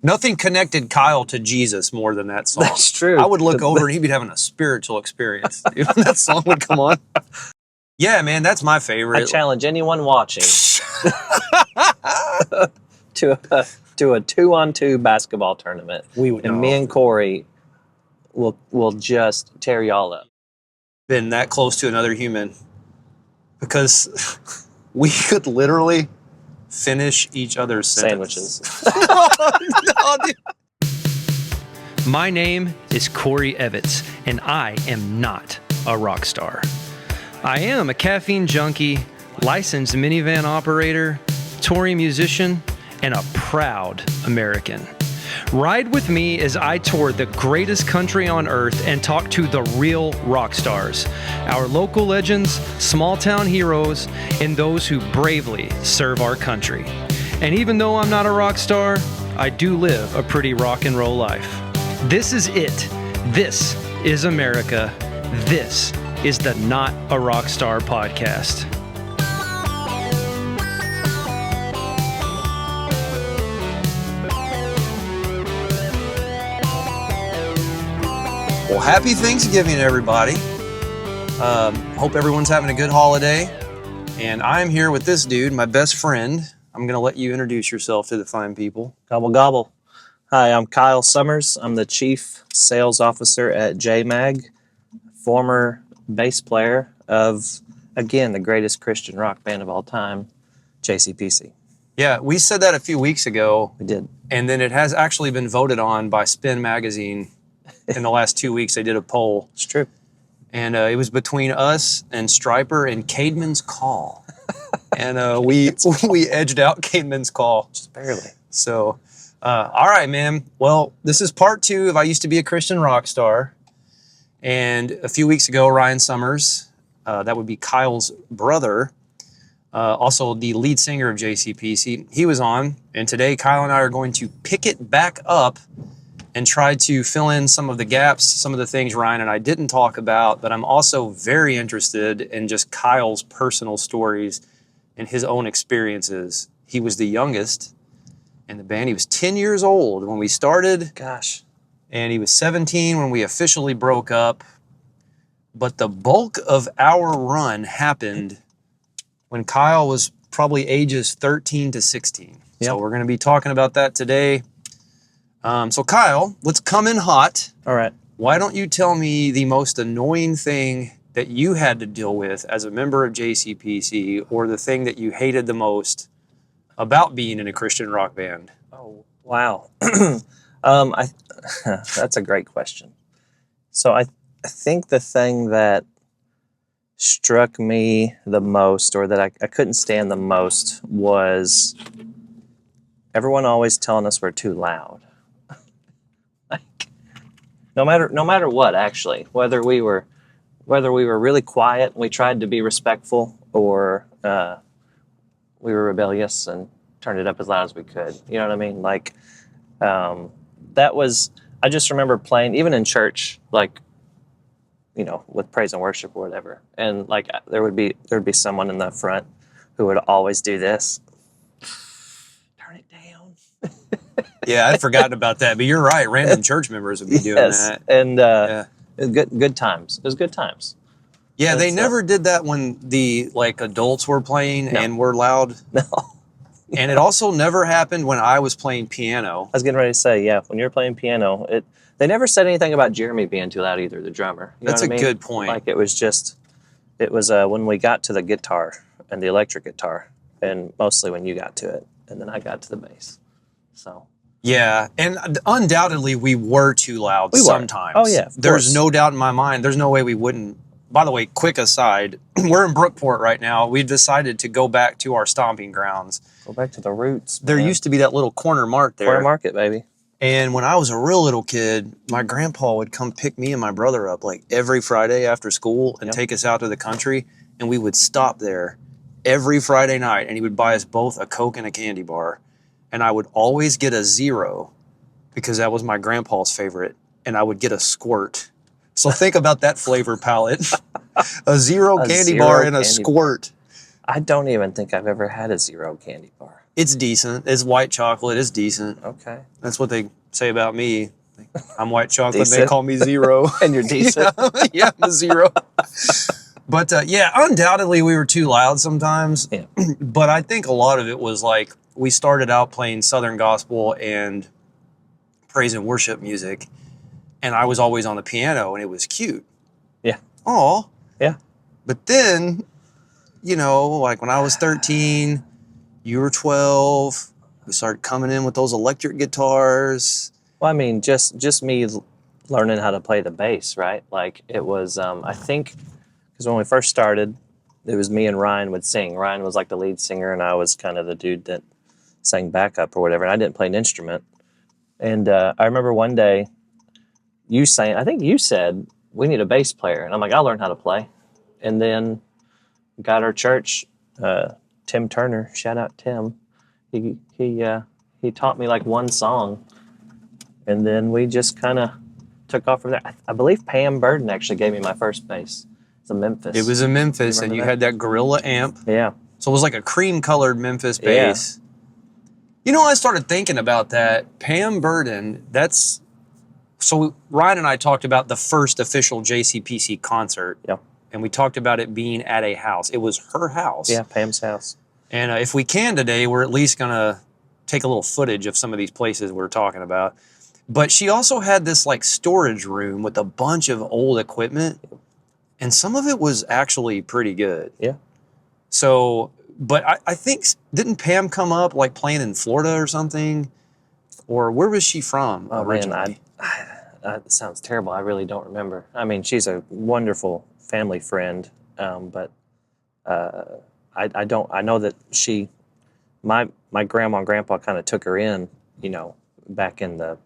Nothing connected Kyle to Jesus more than that song. That's true. I would look over and he'd be having a spiritual experience when that song would come on. Yeah, man, that's my favorite. I challenge anyone watching to a 2-on-2 basketball tournament. We would and me and Corey will just tear y'all up. Been that close to another human because we could literally finish each other's Sandwiches. No, dude. My name is Corey Evitz, and I am not a rock star. I am a caffeine junkie, licensed minivan operator, touring musician, and a proud American. Ride with me as I tour the greatest country on earth and talk to the real rock stars, our local legends, small town heroes, and those who bravely serve our country. And even though I'm not a rock star, I do live a pretty rock and roll life. This is it. This is America. This is the Not a Rock Star podcast. Well, happy Thanksgiving, everybody. Hope everyone's having a good holiday. And I'm here with this dude, my best friend. I'm going to let you introduce yourself to the fine people. Gobble, gobble. Hi, I'm Kyle Summers. I'm the Chief Sales Officer at JMAG, former bass player of, again, the greatest Christian rock band of all time, JCPC. Yeah, we said that a few weeks ago. We did. And then it has actually been voted on by Spin Magazine. In the last 2 weeks, they did a poll. It's true. And it was between us and Stryper and Caedmon's Call. And we edged out Caedmon's Call. Just barely. So, all right, man. Well, this is part 2 of I Used to Be a Christian Rock Star. And a few weeks ago, Ryan Summers, that would be Kyle's brother, also the lead singer of JCPC, he was on. And today, Kyle and I are going to pick it back up and try to fill in some of the gaps, some of the things Ryan and I didn't talk about, but I'm also very interested in just Kyle's personal stories and his own experiences. He was the youngest in the band. He was 10 years old when we started. Gosh. And he was 17 when we officially broke up. But the bulk of our run happened when Kyle was probably ages 13 to 16. Yep. So we're going to be talking about that today. So Kyle, let's come in hot. All right. Why don't you tell me the most annoying thing that you had to deal with as a member of JCPC, or the thing that you hated the most about being in a Christian rock band? Oh, wow. That's a great question. So I think the thing that struck me the most, or that I couldn't stand the most, was everyone always telling us we're too loud. No matter what, actually, whether we were really quiet and we tried to be respectful, or we were rebellious and turned it up as loud as we could. You know what I mean? Like, that was, I just remember playing, even in church, like, you know, with praise and worship or whatever. And like, there would be someone in the front who would always do this. Turn it down. Yeah, I'd forgotten about that, but you're right. Random church members would be doing that. And yeah. It was good times. It was good times. Yeah, And they never did that when the adults were playing and were loud. No. And it also never happened when I was playing piano. I was getting ready to say, yeah, when you're playing piano, they never said anything about Jeremy being too loud either, the drummer. You know That's what I mean? Good point. Like, it was when we got to the guitar and the electric guitar, and mostly when you got to it, and then I got to the bass. So. Yeah, and undoubtedly we were too loud sometimes. Oh, yeah. There's no doubt in my mind. There's no way we wouldn't. By the way, quick aside, we're in Brookport right now. We've decided to go back to our stomping grounds. Go back to the roots. There used to be that little corner mart there. Corner market, baby. And when I was a real little kid, my grandpa would come pick me and my brother up like every Friday after school and take us out to the country. And we would stop there every Friday night, and he would buy us both a Coke and a candy bar. And I would always get a Zero because that was my grandpa's favorite. And I would get a Squirt. So think about that flavor palette. A Zero candy bar and a Squirt. I don't even think I've ever had a Zero candy bar. It's decent. It's white chocolate. It's decent. Okay. That's what they say about me. I'm white chocolate. They Decent. call me zero. And you're decent. Yeah, I'm a zero. But yeah, undoubtedly we were too loud sometimes. Yeah. But I think a lot of it was like we started out playing Southern gospel and praise and worship music, and I was always on the piano, and it was cute. Yeah. Aw. Yeah. But then, like when I was 13, you were 12, we started coming in with those electric guitars. Well, I mean, just me learning how to play the bass, right? Like it was, I think, because when we first started, it was me and Ryan would sing. Ryan was like the lead singer, and I was kind of the dude that sang backup or whatever, and I didn't play an instrument. And I remember one day I think you said, we need a bass player. And I'm like, I'll learn how to play. And then got our church, Tim Turner, shout out Tim. He taught me like one song. And then we just kind of took off from there. I believe Pam Burden actually gave me my first bass. It's a Memphis. It was a Memphis, and you had that Gorilla amp. Yeah. So it was like a cream-colored Memphis bass. Yeah. I started thinking about that. Pam Burden, so Ryan and I talked about the first official JCPC concert. Yeah. And we talked about it being at a house. It was her house. Yeah, Pam's house. And if we can today, we're at least going to take a little footage of some of these places we're talking about. But she also had this like storage room with a bunch of old equipment, and some of it was actually pretty good. Yeah. So, but I think, didn't Pam come up like playing in Florida or something? Or where was she from originally? Man, that sounds terrible. I really don't remember. I mean, she's a wonderful family friend, but I don't. I know that my grandma and grandpa kind of took her in, back in the,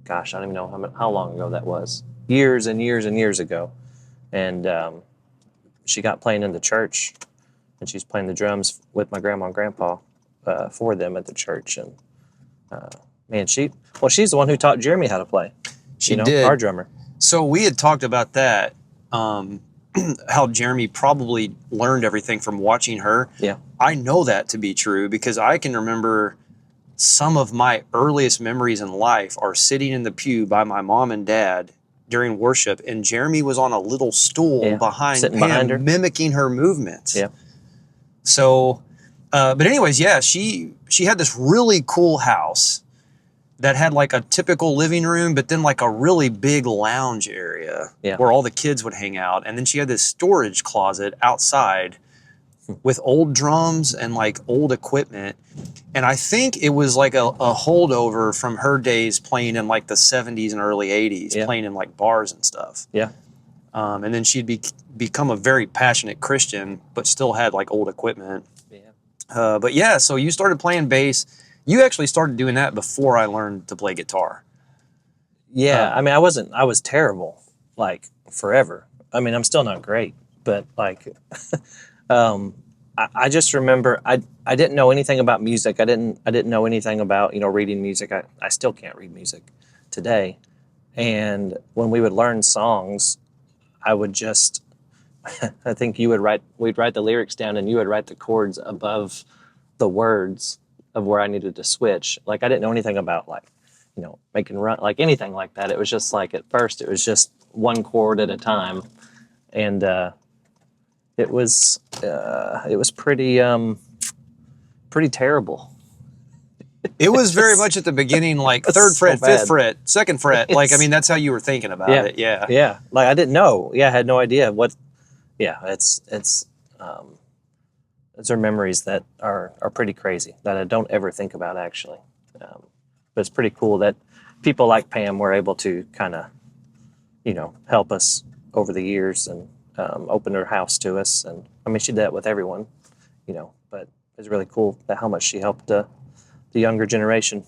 gosh, I don't even know how long ago that was. Years and years and years ago, and she got playing in the church, and she's playing the drums with my grandma and grandpa for them at the church, and man, she's the one who taught Jeremy how to play. She did. Our drummer. So we had talked about that, how Jeremy probably learned everything from watching her. Yeah. I know that to be true because I can remember some of my earliest memories in life are sitting in the pew by my mom and dad during worship, and Jeremy was on a little stool behind Sitting Pam, behind her. mimicking her movements. Yeah. So, but anyways, yeah, she had this really cool house that had like a typical living room, but then like a really big lounge area where all the kids would hang out. And then she had this storage closet outside with old drums and like old equipment. And I think it was like a holdover from her days playing in like the 70s and early 80s, playing in like bars and stuff. Yeah. And then she'd become a very passionate Christian, but still had like old equipment. Yeah. But yeah, so you started playing bass. You actually started doing that before I learned to play guitar. Yeah, I mean, I was terrible, like, forever. I mean, I'm still not great, but, like, I just remember I didn't know anything about music. I didn't know anything about, reading music. I still can't read music today. And when we would learn songs, I would just, I think we'd write the lyrics down, and you would write the chords above the words of where I needed to switch. Like, I didn't know anything about, like, making run, like anything like that. It was just like, at first, it was just one chord at a time. And it was pretty terrible. It was very much at the beginning, like third fret, fifth fret, second fret. Like, I mean, that's how you were thinking about it. Yeah. Yeah. Like, I didn't know. Yeah. I had no idea what, those are memories that are pretty crazy that I don't ever think about, actually. But it's pretty cool that people like Pam were able to kind of, help us over the years and open her house to us. And I mean, she did that with everyone, but it's really cool that how much she helped the younger generation.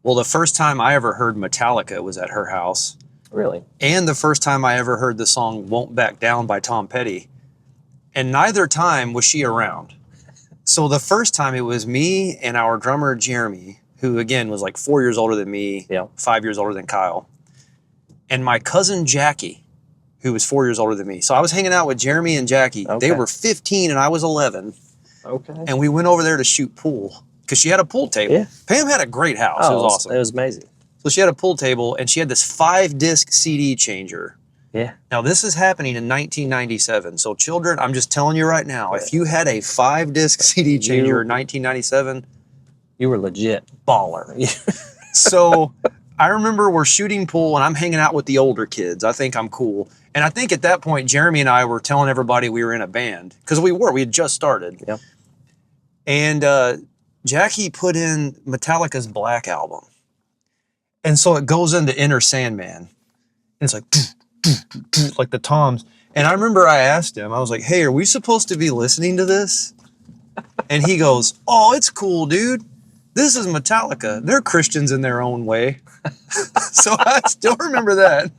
Well, the first time I ever heard Metallica was at her house. Really? And the first time I ever heard the song Won't Back Down by Tom Petty. And neither time was she around. So the first time it was me and our drummer, Jeremy, who again was like 4 years older than me, 5 years older than Kyle, and my cousin Jackie, who was 4 years older than me. So I was hanging out with Jeremy and Jackie. Okay. They were 15 and I was 11. Okay. and we went over there to shoot pool because she had a pool table. Yeah. Pam had a great house. It was awesome. It was amazing. So she had a pool table, and she had this 5-disc CD changer. Yeah. Now, this is happening in 1997. So, children, I'm just telling you right now, if you had a 5-disc CD changer in 1997, you were legit. Baller. So, I remember we're shooting pool, and I'm hanging out with the older kids. I think I'm cool. And I think at that point, Jeremy and I were telling everybody we were in a band. Because we had just started. Yep. And Jackie put in Metallica's Black Album. And so it goes into Inner Sandman. And it's like, like the toms. And I remember I asked him, I was like, hey, are we supposed to be listening to this? And he goes, oh, it's cool, dude. This is Metallica. They're Christians in their own way. So I still remember that.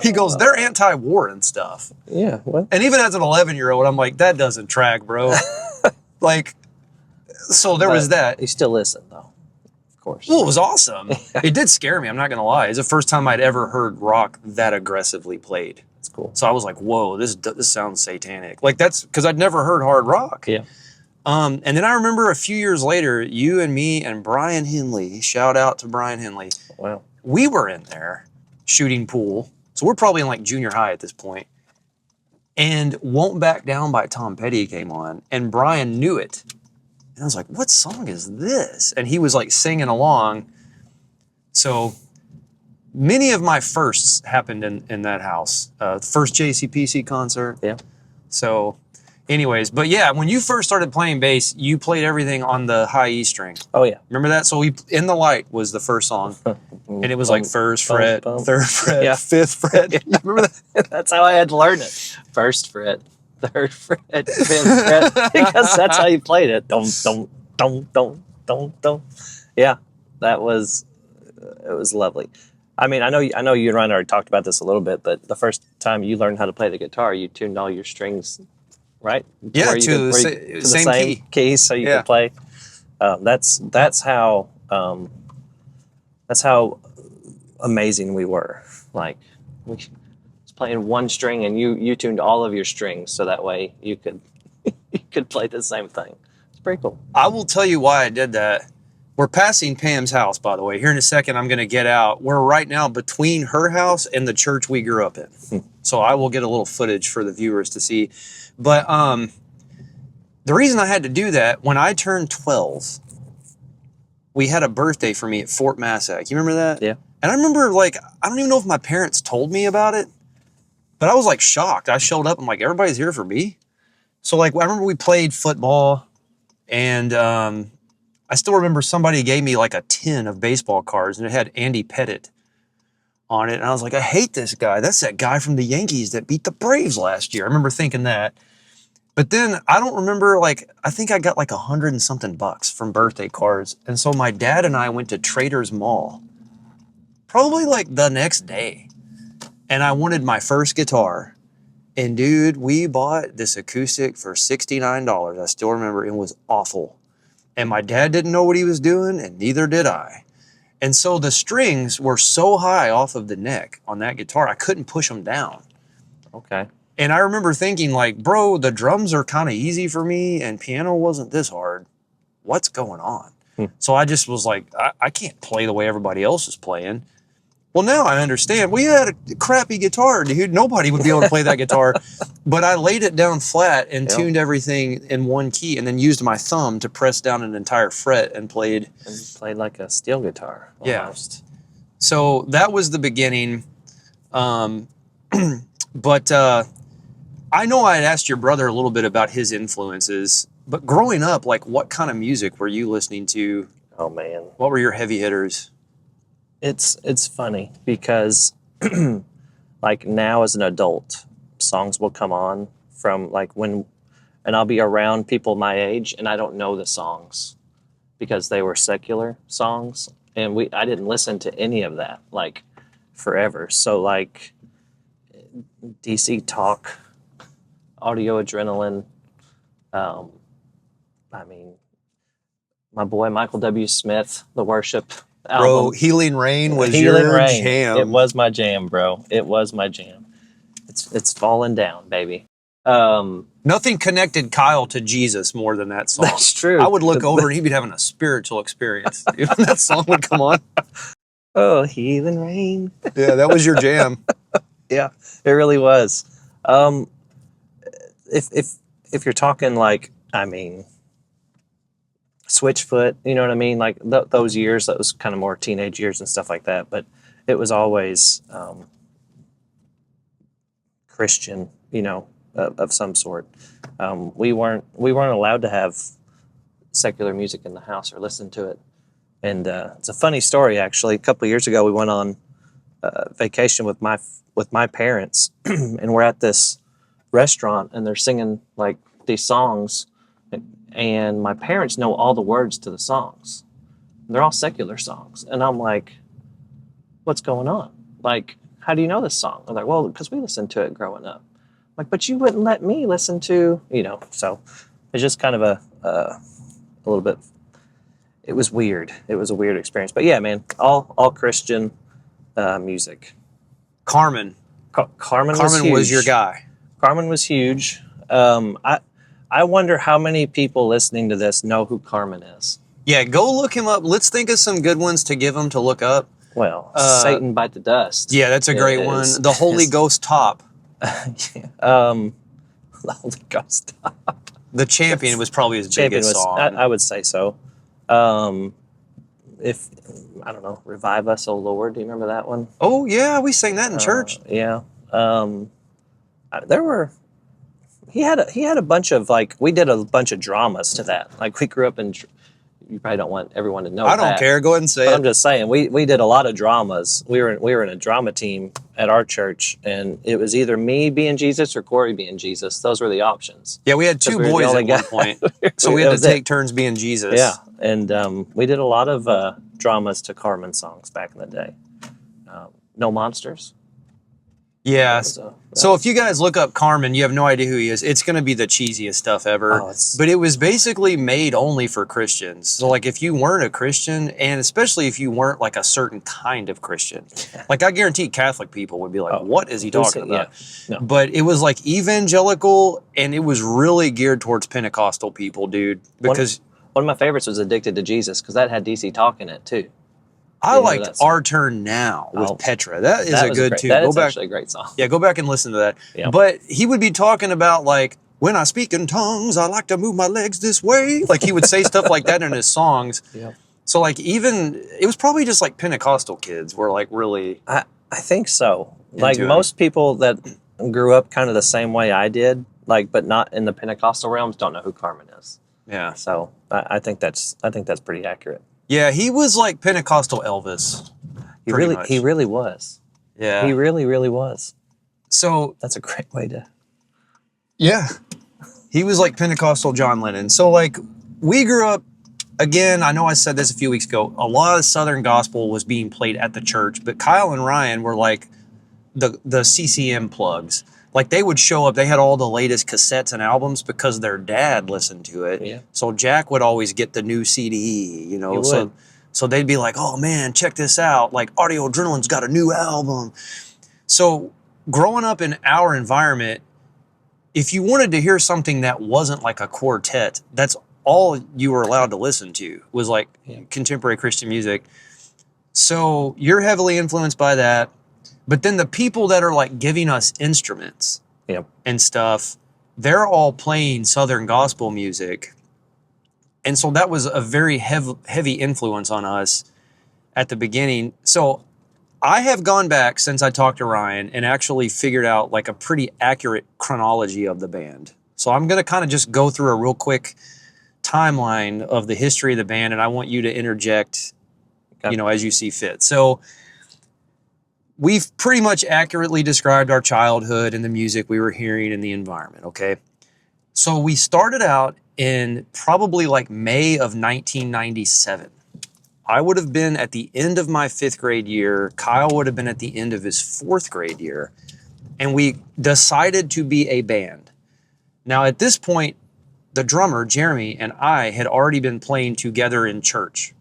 He goes, they're anti-war and stuff. Yeah. What? And even as an 11-year-old, I'm like, that doesn't track, bro. Like, so there was that. You still listen, though. Of course. Well, it was awesome. It did scare me. I'm not going to lie. It's the first time I'd ever heard rock that aggressively played. It's cool. So I was like, whoa, this sounds satanic. Like that's because I'd never heard hard rock. Yeah. And then I remember a few years later, you and me and Brian Henley, shout out to Brian Henley. Wow. We were in there shooting pool. So we're probably in like junior high at this point. And Won't Back Down by Tom Petty came on, and Brian knew it. And I was like, what song is this? And he was like singing along. So many of my firsts happened in that house. First JCPC concert. Yeah. So anyways, but yeah, when you first started playing bass, you played everything on the high E string. Oh, yeah. Remember that? So In the Light was the first song. And it was like first fret, third fret, Yeah. fifth fret. You remember that? That's how I had to learn it. First fret, third fret, fifth fret, because that's how you played it. Dum, dum, dum, dum, dum, dum. Yeah, it was lovely. I mean, I know you and Ryan already talked about this a little bit, but the first time you learned how to play the guitar, you tuned all your strings, right? Yeah, to the same key, so you could play. That's how amazing we were. Like, we was playing one string, and you tuned all of your strings, so that way you could play the same thing. It's pretty cool. I will tell you why I did that. We're passing Pam's house, by the way. Here in a second, I'm going to get out. We're right now between her house and the church we grew up in. So I will get a little footage for the viewers to see. But the reason I had to do that, when I turned 12, we had a birthday for me at Fort Massac. You remember that? Yeah. And I remember, like, I don't even know if my parents told me about it, but I was, like, shocked. I showed up. I'm like, everybody's here for me? So, like, I remember we played football, and I still remember somebody gave me, like, a tin of baseball cards, and it had Andy Pettit on it. And I was like, I hate this guy. That's that guy from the Yankees that beat the Braves last year. I remember thinking that. But then I don't remember, like, I think I got like $100 and something from birthday cards. And so my dad and I went to Trader's Mall, probably like the next day. And I wanted my first guitar. And dude, we bought this acoustic for $69. I still remember it was awful. And my dad didn't know what he was doing, and neither did I. And so the strings were so high off of the neck on that guitar, I couldn't push them down. Okay. And I remember thinking, like, bro, the drums are kind of easy for me, and piano wasn't this hard. What's going on? So I just was like, I can't play the way everybody else is playing. Well, now I understand. We had a crappy guitar, dude. Nobody would be able to play that guitar. But I laid it down flat and tuned everything in one key, and then used my thumb to press down an entire fret and played. And you played like a steel guitar almost. Yeah. So that was the beginning. But I know I had asked your brother a little bit about his influences, but growing up, like, what kind of music were you listening to? Oh, man. What were your heavy hitters? It's funny because, like, now as an adult, songs will come on from, like, and I'll be around people my age, and I don't know the songs because they were secular songs, and I didn't listen to any of that, like, forever. So, like, DC Talk, Audio Adrenaline, I mean, my boy Michael W. Smith, The Worship album. Bro, Healing Rain was your jam. It was my jam, bro. It was my jam. It's falling down, baby. Nothing connected Kyle to Jesus more than that song. That's true. I would look over and he'd be having a spiritual experience when that song would come on. Oh, heathen rain. Yeah, that was your jam. Yeah, it really was. If you're talking like, I mean, Switchfoot, you know what I mean? Like those years, that was kind of more teenage years and stuff like that. But it was always Christian, you know, of some sort. We weren't allowed to have secular music in the house or listen to it. And it's a funny story, actually. A couple of years ago, we went on vacation with my parents, and we're at this restaurant, and they're singing like these songs, and my parents know all the words to the songs. They're all secular songs, and I'm like, "What's going on? Like, how do you know this song?" They're like, "Well, because we listened to it growing up." I'm like, "But you wouldn't let me listen to," you know. So it's just kind of a little bit. It was weird. It was a weird experience, but yeah, man, all Christian music. Carmen. Carmen was your guy. Carmen was huge. I wonder how many people listening to this know who Carmen is. Yeah, go look him up. Let's think of some good ones to give him to look up. Well, Satan Bite the Dust. Yeah, that's a great one. The Holy Ghost Top. The Holy Ghost Top. The Champion was probably his biggest song. I would say so. If I don't know, Revive Us, O Lord. Do you remember that one? Oh yeah, we sang that in church. Yeah. There were. He had a bunch of we did a bunch of dramas to that. Like we grew up in. You probably don't want everyone to know. I don't care. Go ahead and say it. I'm just saying we did a lot of dramas. We were in a drama team at our church, and it was either me being Jesus or Corey being Jesus. Those were the options. Yeah, we had two boys at one point, so we had to take turns being Jesus. Yeah, and we did a lot of dramas to Carmen songs back in the day. No Monsters. Yeah. So if you guys look up Carmen, you have no idea who he is. It's going to be the cheesiest stuff ever. But it was basically made only for Christians. So like if you weren't a Christian, and especially if you weren't like a certain kind of Christian, like I guarantee Catholic people would be like, what is he talking about? Yeah. No. But it was like evangelical, and it was really geared towards Pentecostal people, dude. Because one of my favorites was Addicted to Jesus, because that had DC Talk in it too. I liked Our Turn Now with Petra. That is a good tune. That is actually a great song. Yeah, go back and listen to that. Yeah. But he would be talking about like, when I speak in tongues, I like to move my legs this way. Like he would say stuff like that in his songs. Yeah. So like it was probably just like Pentecostal kids were like really. I think so. Like most people that grew up kind of the same way I did, but not in the Pentecostal realms, don't know who Carmen is. Yeah. So I think that's pretty accurate. Yeah, he was like Pentecostal Elvis. He really was. Yeah. He really, really was. So that's a great way to. Yeah. He was like Pentecostal John Lennon. So like we grew up, again, I know I said this a few weeks ago, a lot of Southern gospel was being played at the church, but Kyle and Ryan were like the CCM plugs. Like they would show up, they had all the latest cassettes and albums because their dad listened to it. Yeah. So Jack would always get the new CD, you know. So they'd be like, oh man, check this out. Like Audio Adrenaline's got a new album. So growing up in our environment, if you wanted to hear something that wasn't like a quartet, that's all you were allowed to listen to was like contemporary Christian music. So you're heavily influenced by that. But then the people that are like giving us instruments and stuff, they're all playing Southern gospel music. And so that was a very heavy influence on us at the beginning. So I have gone back since I talked to Ryan and actually figured out like a pretty accurate chronology of the band. So I'm going to kind of just go through a real quick timeline of the history of the band, and I want you to interject, as you see fit. So we've pretty much accurately described our childhood and the music we were hearing in the environment, okay? So we started out in probably like May of 1997. I would have been at the end of my 5th grade year. Kyle would have been at the end of his 4th grade year. And we decided to be a band. Now at this point, the drummer, Jeremy, and I had already been playing together in church.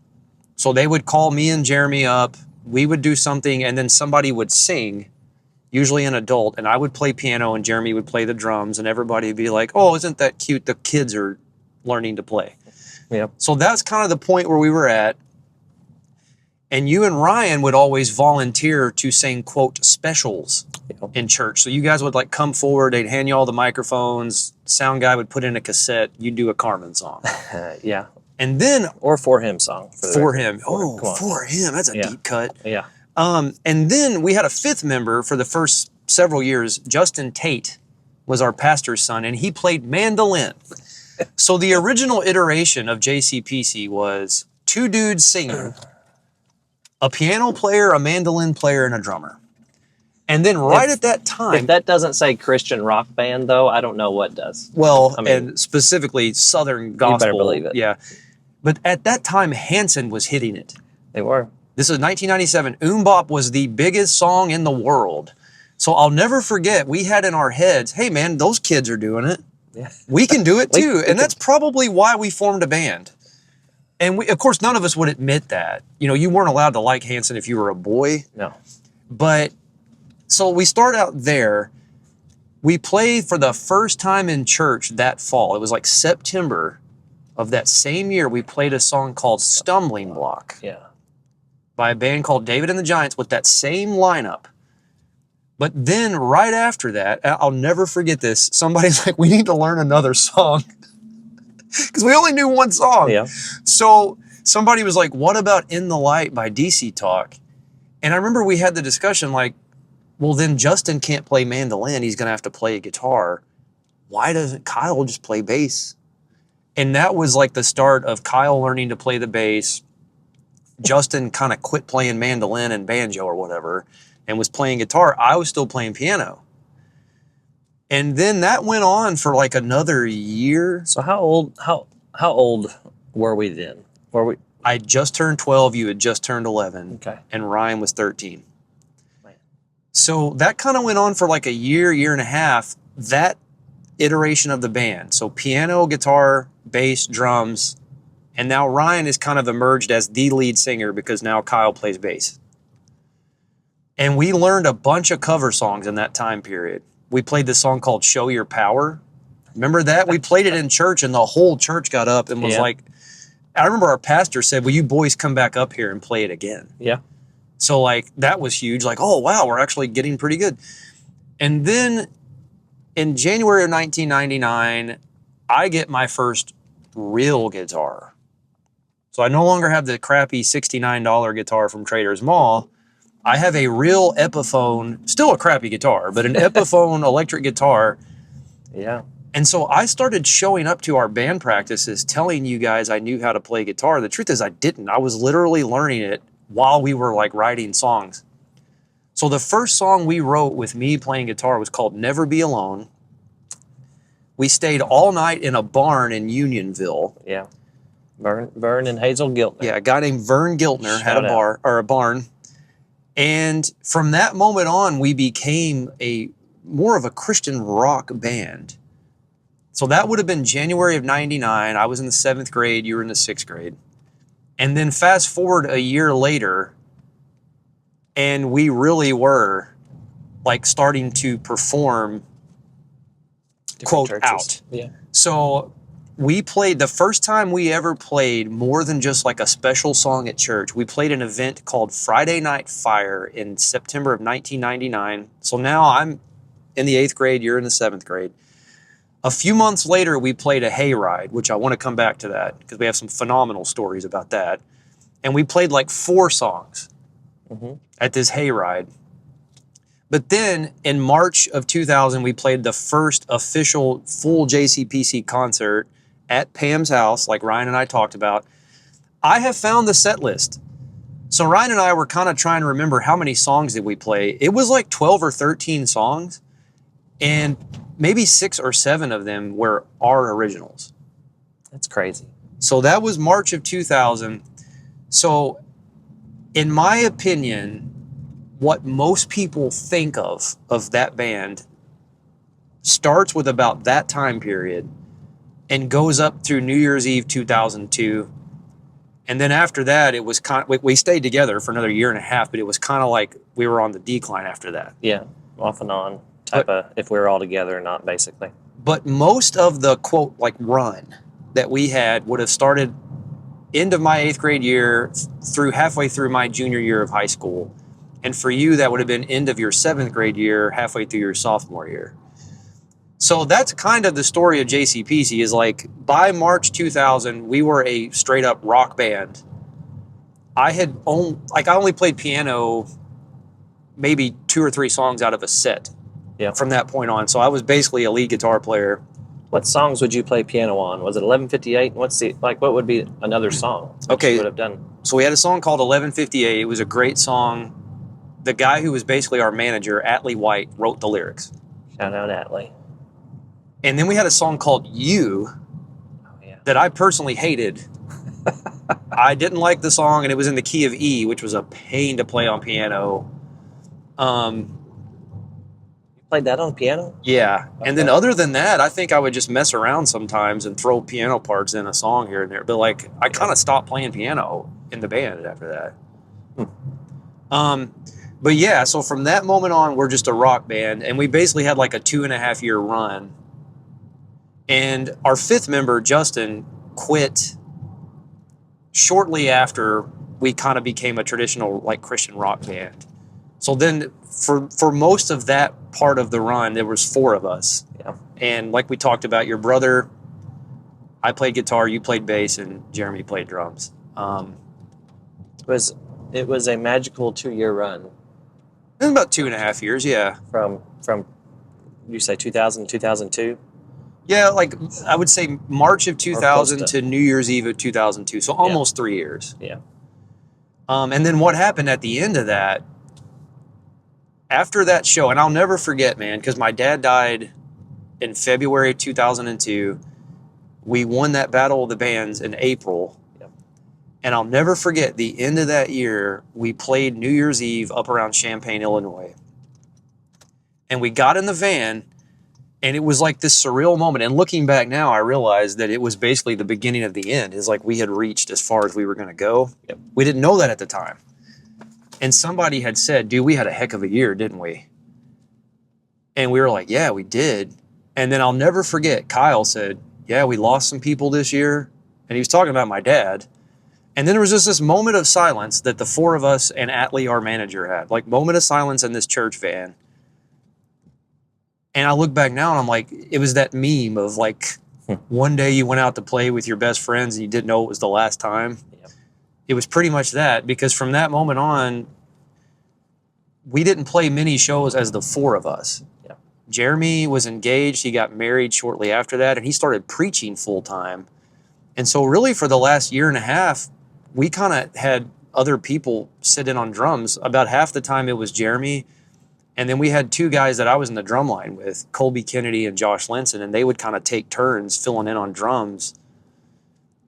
So they would call me and Jeremy up, we would do something, and then somebody would sing, usually an adult, and I would play piano and Jeremy would play the drums, and everybody would be like, oh, isn't that cute? The kids are learning to play. Yep. So that's kind of the point where we were at. And you and Ryan would always volunteer to sing, quote, specials in church. So you guys would like come forward, they'd hand you all the microphones, sound guy would put in a cassette, you'd do a Carmen song. Yeah. And then... Or for him song. For him. Oh, for him. That's a deep cut. Yeah. And then we had a fifth member for the first several years. Justin Tate was our pastor's son, and he played mandolin. So the original iteration of JCPC was 2 dudes singing, a piano player, a mandolin player, and a drummer. And then at that time... If that doesn't say Christian rock band, though, I don't know what does. Well, I mean, and specifically Southern gospel. You better believe it. Yeah. But at that time, Hanson was hitting it. They were. This is 1997. Bop was the biggest song in the world. So I'll never forget, we had in our heads, hey, man, those kids are doing it. Yeah. We can do it, too. And that's probably why we formed a band. And we, of course, none of us would admit that. You know, you weren't allowed to like Hanson if you were a boy. No. But, so we start out there. We played for the first time in church that fall. It was like September of that same year. We played a song called Stumbling Block. Yeah. By a band called David and the Giants with that same lineup. But then right after that, I'll never forget this. Somebody's like, we need to learn another song. Because we only knew one song. Yeah. So somebody was like, what about In the Light by DC Talk? And I remember we had the discussion like, well, then Justin can't play mandolin. He's going to have to play a guitar. Why doesn't Kyle just play bass? And that was like the start of Kyle learning to play the bass. Justin kind of quit playing mandolin and banjo or whatever and was playing guitar. I was still playing piano. And then that went on for like another year. So how old were we then? I just turned 12, you had just turned 11. Okay. And Ryan was 13. Man. So that kind of went on for like a year and a half, that iteration of the band. So piano, guitar, bass, drums, and now Ryan is kind of emerged as the lead singer because now Kyle plays bass. And we learned a bunch of cover songs in that time period. We played this song called Show Your Power. Remember that? We played it in church and the whole church got up and was like, I remember our pastor said, will you boys come back up here and play it again? Yeah. So like that was huge. Like, oh, wow, we're actually getting pretty good. And then in January of 1999, I get my first real guitar. So I no longer have the crappy $69 guitar from Trader's Mall. I have a real Epiphone, still a crappy guitar, but an Epiphone electric guitar. Yeah. And so I started showing up to our band practices telling you guys I knew how to play guitar. The truth is I didn't. I was literally learning it while we were like writing songs. So the first song we wrote with me playing guitar was called Never Be Alone. We stayed all night in a barn in Unionville. Yeah. Vern and Hazel Giltner. Yeah, a guy named Vern Giltner had a barn. And from that moment on, we became more of a Christian rock band. So that would have been January of 99. I was in the 7th grade. You were in the 6th grade. And then fast forward a year later, and we really were like starting to perform, quote, out. Yeah. So we played, the first time we ever played more than just like a special song at church, we played an event called Friday Night Fire in September of 1999. So now I'm in the 8th grade, you're in the 7th grade. A few months later, we played a hayride, which I want to come back to that because we have some phenomenal stories about that. And we played like 4 songs at this hayride. But then in March of 2000, we played the first official full JCPC concert at Pam's house, like Ryan and I talked about. I have found the set list. So Ryan and I were kind of trying to remember how many songs did we play. It was like 12 or 13 songs, and maybe 6 or 7 of them were our originals. That's crazy. So that was March of 2000. So in my opinion, what most people think of that band starts with about that time period and goes up through New Year's Eve 2002. And then after that, it was we stayed together for another year and a half, but it was kind of like we were on the decline after that. Yeah. off and on type of, if we were all together or not, basically. But most of the, quote, like run that we had would have started end of my 8th grade year through halfway through my junior year of high school. And for you, that would have been end of your 7th grade year, halfway through your sophomore year. So that's kind of the story of JCPC, is like by March 2000, we were a straight up rock band. I only played piano maybe 2 or 3 songs out of a set from that point on. So I was basically a lead guitar player. What songs would you play piano on? Was it 1158? What would be another song that you would have done? So we had a song called 1158. It was a great song. The guy who was basically our manager, Atlee White, wrote the lyrics. Shout out Atlee. And then we had a song called You that I personally hated. I didn't like the song, and it was in the key of E, which was a pain to play on piano. You played that on piano? Yeah. Okay. And then other than that, I think I would just mess around sometimes and throw piano parts in a song here and there. But like, I kind of stopped playing piano in the band after that. But yeah, so from that moment on, we're just a rock band, and we basically had like a 2.5 year run. And our 5th member, Justin, quit shortly after we kind of became a traditional like Christian rock band. So then for most of that part of the run, there was 4 of us. Yeah. And like we talked about, your brother, I played guitar, you played bass, and Jeremy played drums. It was a magical 2-year run. It was about 2.5 years, yeah. From you say 2000 2002? Yeah, like I would say March of 2000 to New Year's Eve of 2002. So almost 3 years. Yeah. And then what happened at the end of that, after that show, and I'll never forget, man, because my dad died in February 2002. We won that Battle of the Bands in April. Yep. And I'll never forget the end of that year, we played New Year's Eve up around Champaign, Illinois. And we got in the van, and it was like this surreal moment. And looking back now, I realized that it was basically the beginning of the end. It's like we had reached as far as we were going to go. Yep. We didn't know that at the time. And somebody had said, dude, we had a heck of a year, didn't we? And we were like, yeah, we did. And then I'll never forget, Kyle said, yeah, we lost some people this year. And he was talking about my dad. And then there was just this moment of silence that the 4 of us and Atlee, our manager, had. Like, moment of silence in this church van. And I look back now and I'm like, it was that meme of like, one day you went out to play with your best friends and you didn't know it was the last time. Yep. It was pretty much that, because from that moment on, we didn't play many shows as the 4 of us. Yep. Jeremy was engaged. He got married shortly after that, and he started preaching full time. And so really for the last 1.5 years, we kind of had other people sit in on drums. About half the time it was Jeremy. And then we had 2 guys that I was in the drum line with, Colby Kennedy and Josh Linson, and they would kind of take turns filling in on drums.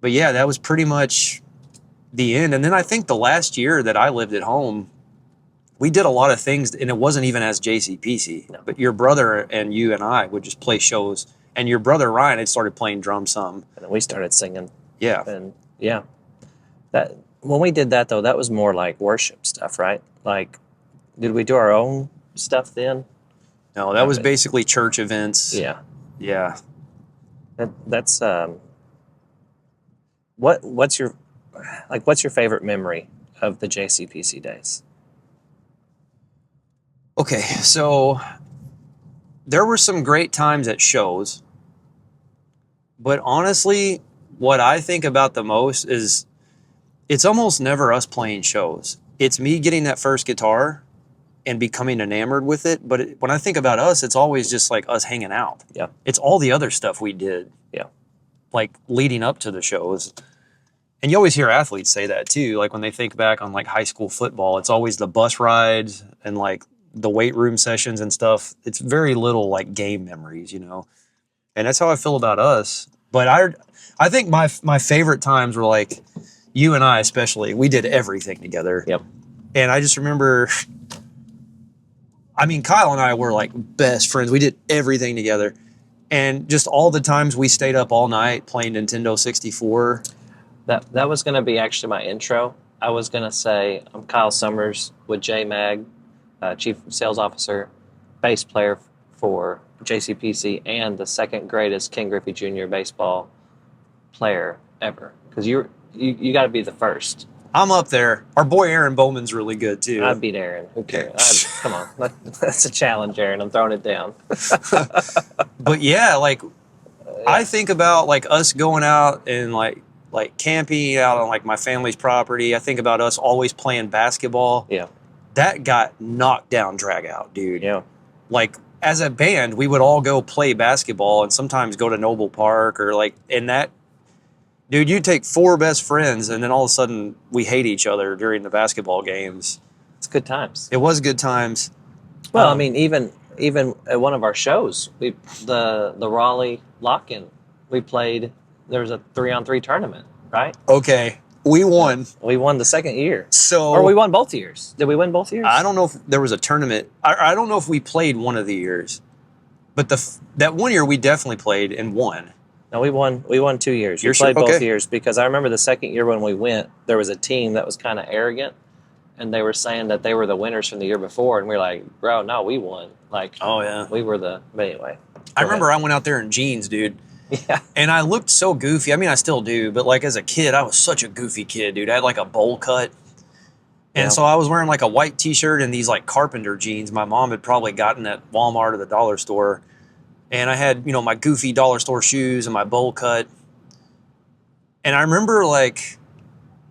But yeah, that was pretty much the end. And then I think the last year that I lived at home, we did a lot of things, and it wasn't even as JCPC. No. But your brother and you and I would just play shows, and your brother Ryan had started playing drums some. And then we started singing. Yeah. And yeah. That when we did that, though, that was more like worship stuff, right? Like, did we do our own stuff then? No, that was basically church events. Yeah. Yeah. That's what's your favorite memory of the JCPC days? Okay, so there were some great times at shows, but honestly, what I think about the most is it's almost never us playing shows. It's me getting that first guitar and becoming enamored with it. But when I think about us, it's always just like us hanging out. Yeah. It's all the other stuff we did. Yeah. Like leading up to the shows. And you always hear athletes say that too. Like when they think back on like high school football, it's always the bus rides and like the weight room sessions and stuff. It's very little like game memories, you know? And that's how I feel about us. But I think my favorite times were like you and I, especially, we did everything together. Yep. And I just remember, I mean, Kyle and I were like best friends. We did everything together. And just all the times we stayed up all night playing Nintendo 64. That was going to be actually my intro. I was going to say I'm Kyle Summers with JMAG, Chief Sales Officer. bass player for JCPC and the second greatest Ken Griffey Jr. baseball player ever. Because you got to be the first. I'm up there. Our boy Aaron Bowman's really good too. I beat Aaron. Who cares? Come on, that's a challenge, Aaron. I'm throwing it down. But yeah, like I think about like us going out and like camping out on like my family's property. I think about us always playing basketball. Yeah, that got knocked down, drag out, dude. yeah. Like as a band, we would all go play basketball and sometimes go to Noble Park or like in that. Dude, you take 4 best friends and then all of a sudden we hate each other during the basketball games. It's good times. It was good times. Well, I mean, even at one of our shows, the Raleigh lock-in, we played. There was a 3-on-3 tournament, right? Okay, we won. We won the second year, So or we won both years. Did we win both years? I don't know if there was a tournament. I don't know if we played one of the years, but that one year we definitely played and won. No, we won 2 years. We You're played sure? both Okay. years because I remember the second year when we went, there was a team that was kind of arrogant, and they were saying that they were the winners from the year before, and we were like, bro, no, we won. Like, Oh yeah. we were the. But anyway, I remember I went out there in jeans, dude. Yeah, And I looked so goofy. I mean, I still do, but like as a kid, I was such a goofy kid, dude. I had like a bowl cut. And Yeah. so I was wearing like a white t-shirt and these like carpenter jeans my mom had probably gotten at Walmart or the dollar store. And I had, my goofy dollar store shoes and my bowl cut. And I remember like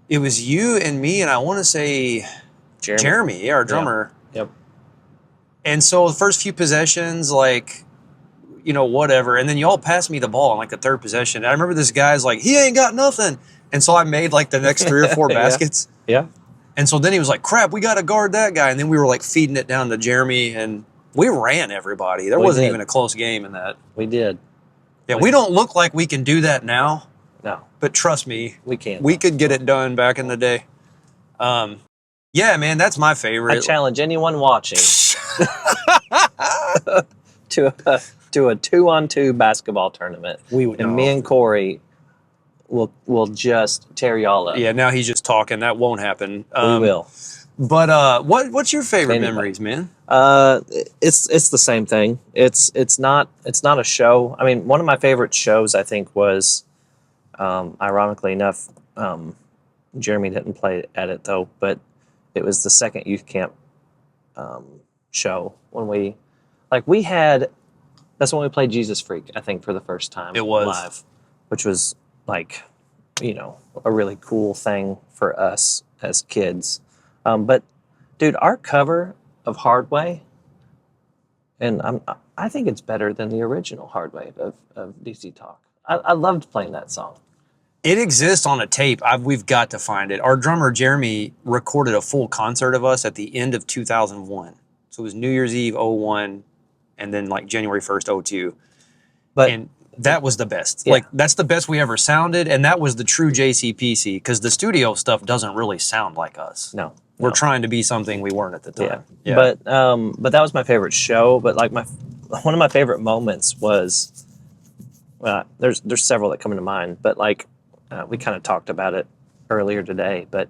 it was you and me and I want to say Jeremy, our drummer. Yep. And so the first few possessions, like, whatever. And then you all passed me the ball on like the third possession. And I remember this guy's like, he ain't got nothing. And so I made like the next 3 or 4 Yeah. baskets. Yeah. And so then he was like, crap, we got to guard that guy. And then we were like feeding it down to Jeremy and we ran everybody. There We wasn't did. even a close game in that. We did. Yeah, we don't look like we can do that now, No, but trust me, we can't. we could get it done back in the day. Yeah, man, that's my I favorite. challenge anyone watching to a 2-on-2 basketball tournament. We would. And me and Corey will just tear y'all up. Yeah, now he's just talking. That won't happen. We will. But what's your favorite Anybody. memories, man? It's the same thing. It's not a show. I mean, one of my favorite shows I think was, ironically enough, Jeremy didn't play at it though, but it was the second youth camp show when we had. That's when we played Jesus Freak, I think, for the first time. It was. live, which was like, a really cool thing for us as kids. But dude, our cover of Hard Way, and I think it's better than the original Hard Way of DC Talk. I loved playing that song. It exists on a tape. We've got to find it. Our drummer, Jeremy, recorded a full concert of us at the end of 2001. So it was New Year's Eve 01 and then like January 1st, 02. And that was the best. Yeah. Like, that's the best we ever sounded. And that was the true JCPC because the studio stuff doesn't really sound like us. No. We're trying to be something we weren't at the time. Yeah. But that was my favorite show. But like one of my favorite moments was, there's several that come to mind. But like we kind of talked about it earlier today. But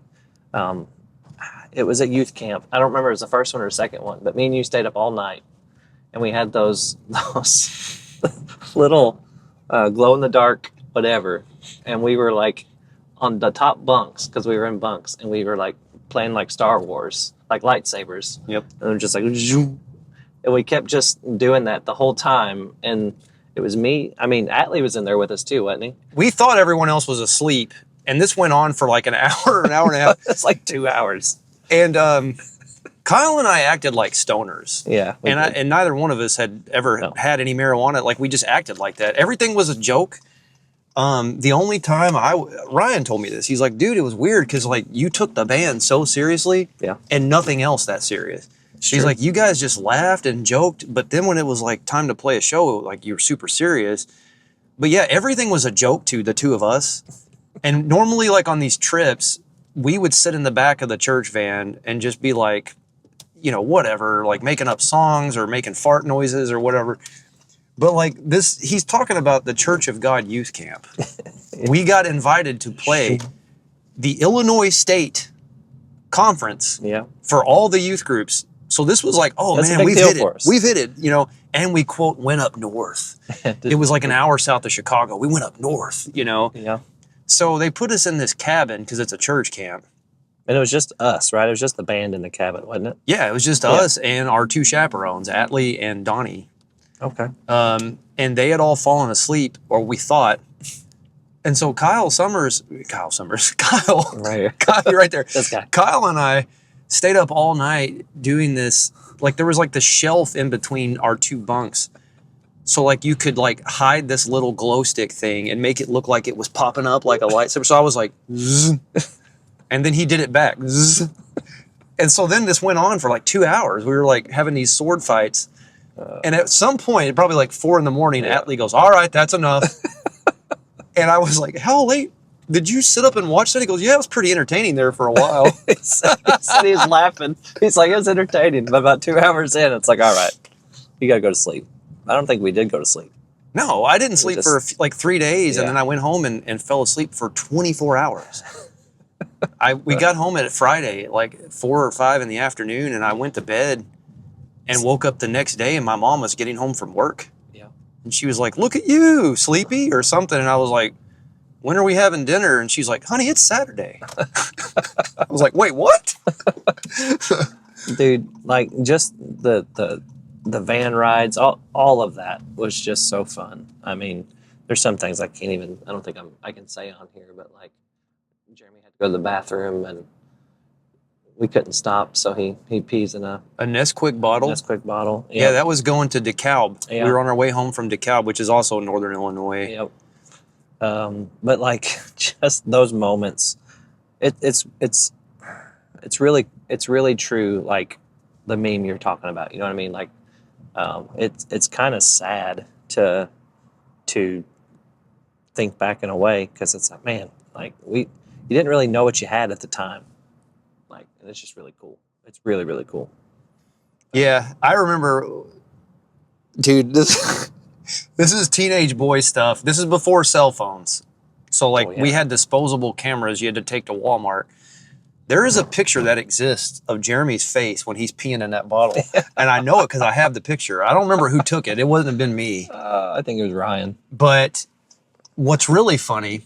it was at youth camp. I don't remember if it was the first one or the second one. But me and you stayed up all night, and we had those little glow in the dark whatever, and we were like on the top bunks because we were in bunks, and we were like playing like Star Wars, like lightsabers. Yep. And we were just like, zoom. And we kept just doing that the whole time. And it was me. I mean, Atlee was in there with us too, wasn't he? We thought everyone else was asleep. And this went on for like an hour and a half. It's like 2 hours. And Kyle and I acted like stoners. Yeah. And neither one of us had ever had any marijuana. Like, we just acted like that. Everything was a joke. The only time Ryan told me this, he's like, dude, it was weird because like you took the band so seriously, and nothing else that serious. He's like, you guys just laughed and joked, but then when it was like time to play a show, like you were super serious. But yeah, everything was a joke to the two of us. And normally, like on these trips, we would sit in the back of the church van and just be like, whatever, like making up songs or making fart noises or whatever. But like this, he's talking about the Church of God youth camp. We got invited to play the Illinois State Conference for all the youth groups So this was like, oh That's a man, big we've deal hit for it. us. We've hit it, you know, and we quote went up north. It was like an hour south of Chicago. We went up north, you know. Yeah. So they put us in this cabin because it's a church camp. And it was just us, right? It was just the band in the cabin, wasn't it? Yeah, it was just us and our two chaperones, Atlee and Donnie. Okay. And they had all fallen asleep, or we thought. And so Kyle, Right here. Kyle, you're right there. This guy. Kyle and I stayed up all night doing this. Like there was like the shelf in between our two bunks. So like you could like hide this little glow stick thing and make it look like it was popping up like a lightsaber. So I was like, zzz, and then he did it back. Zzz. And so then this went on for like 2 hours. We were like having these sword fights. And at some point, probably like 4 a.m, Atlee goes, all right, that's enough. And I was like, how late did you sit up and watch that? He goes, yeah, it was pretty entertaining there for a while. he said he was laughing. He's like, it was entertaining. But about 2 hours in, it's like, all right, you got to go to sleep. I don't think we did go to sleep. No, I didn't sleep for like 3 days. Yeah. And then I went home and fell asleep for 24 hours. We got home at Friday at like 4 or 5 in the afternoon, and I went to bed and woke up the next day, and my mom was getting home from work. Yeah. And she was like, look at you, sleepy or something. And I was like, when are we having dinner? And she's like, honey, it's Saturday. I was like, wait, what? Dude, like just the van rides, all of that was just so fun. I mean, there's some things I don't think I can say on here, but like Jeremy had to go to the bathroom and we couldn't stop, so he pees in a Nesquik bottle. Nesquik bottle. Yep. Yeah, that was going to DeKalb. Yeah. We were on our way home from DeKalb, which is also in Northern Illinois. Yep. But like just those moments, it's really true. Like the meme you're talking about, you know what I mean? Like, it's kind of sad to think back in a way, because it's like, man, like you didn't really know what you had at the time. Like, and it's just really cool. It's really, really cool. Yeah, I remember, dude, this is teenage boy stuff. This is before cell phones. So like we had disposable cameras you had to take to Walmart. There is a picture that exists of Jeremy's face when he's peeing in that bottle. And I know it because I have the picture. I don't remember who took it. It wouldn't have been me. I think it was Ryan. But what's really funny,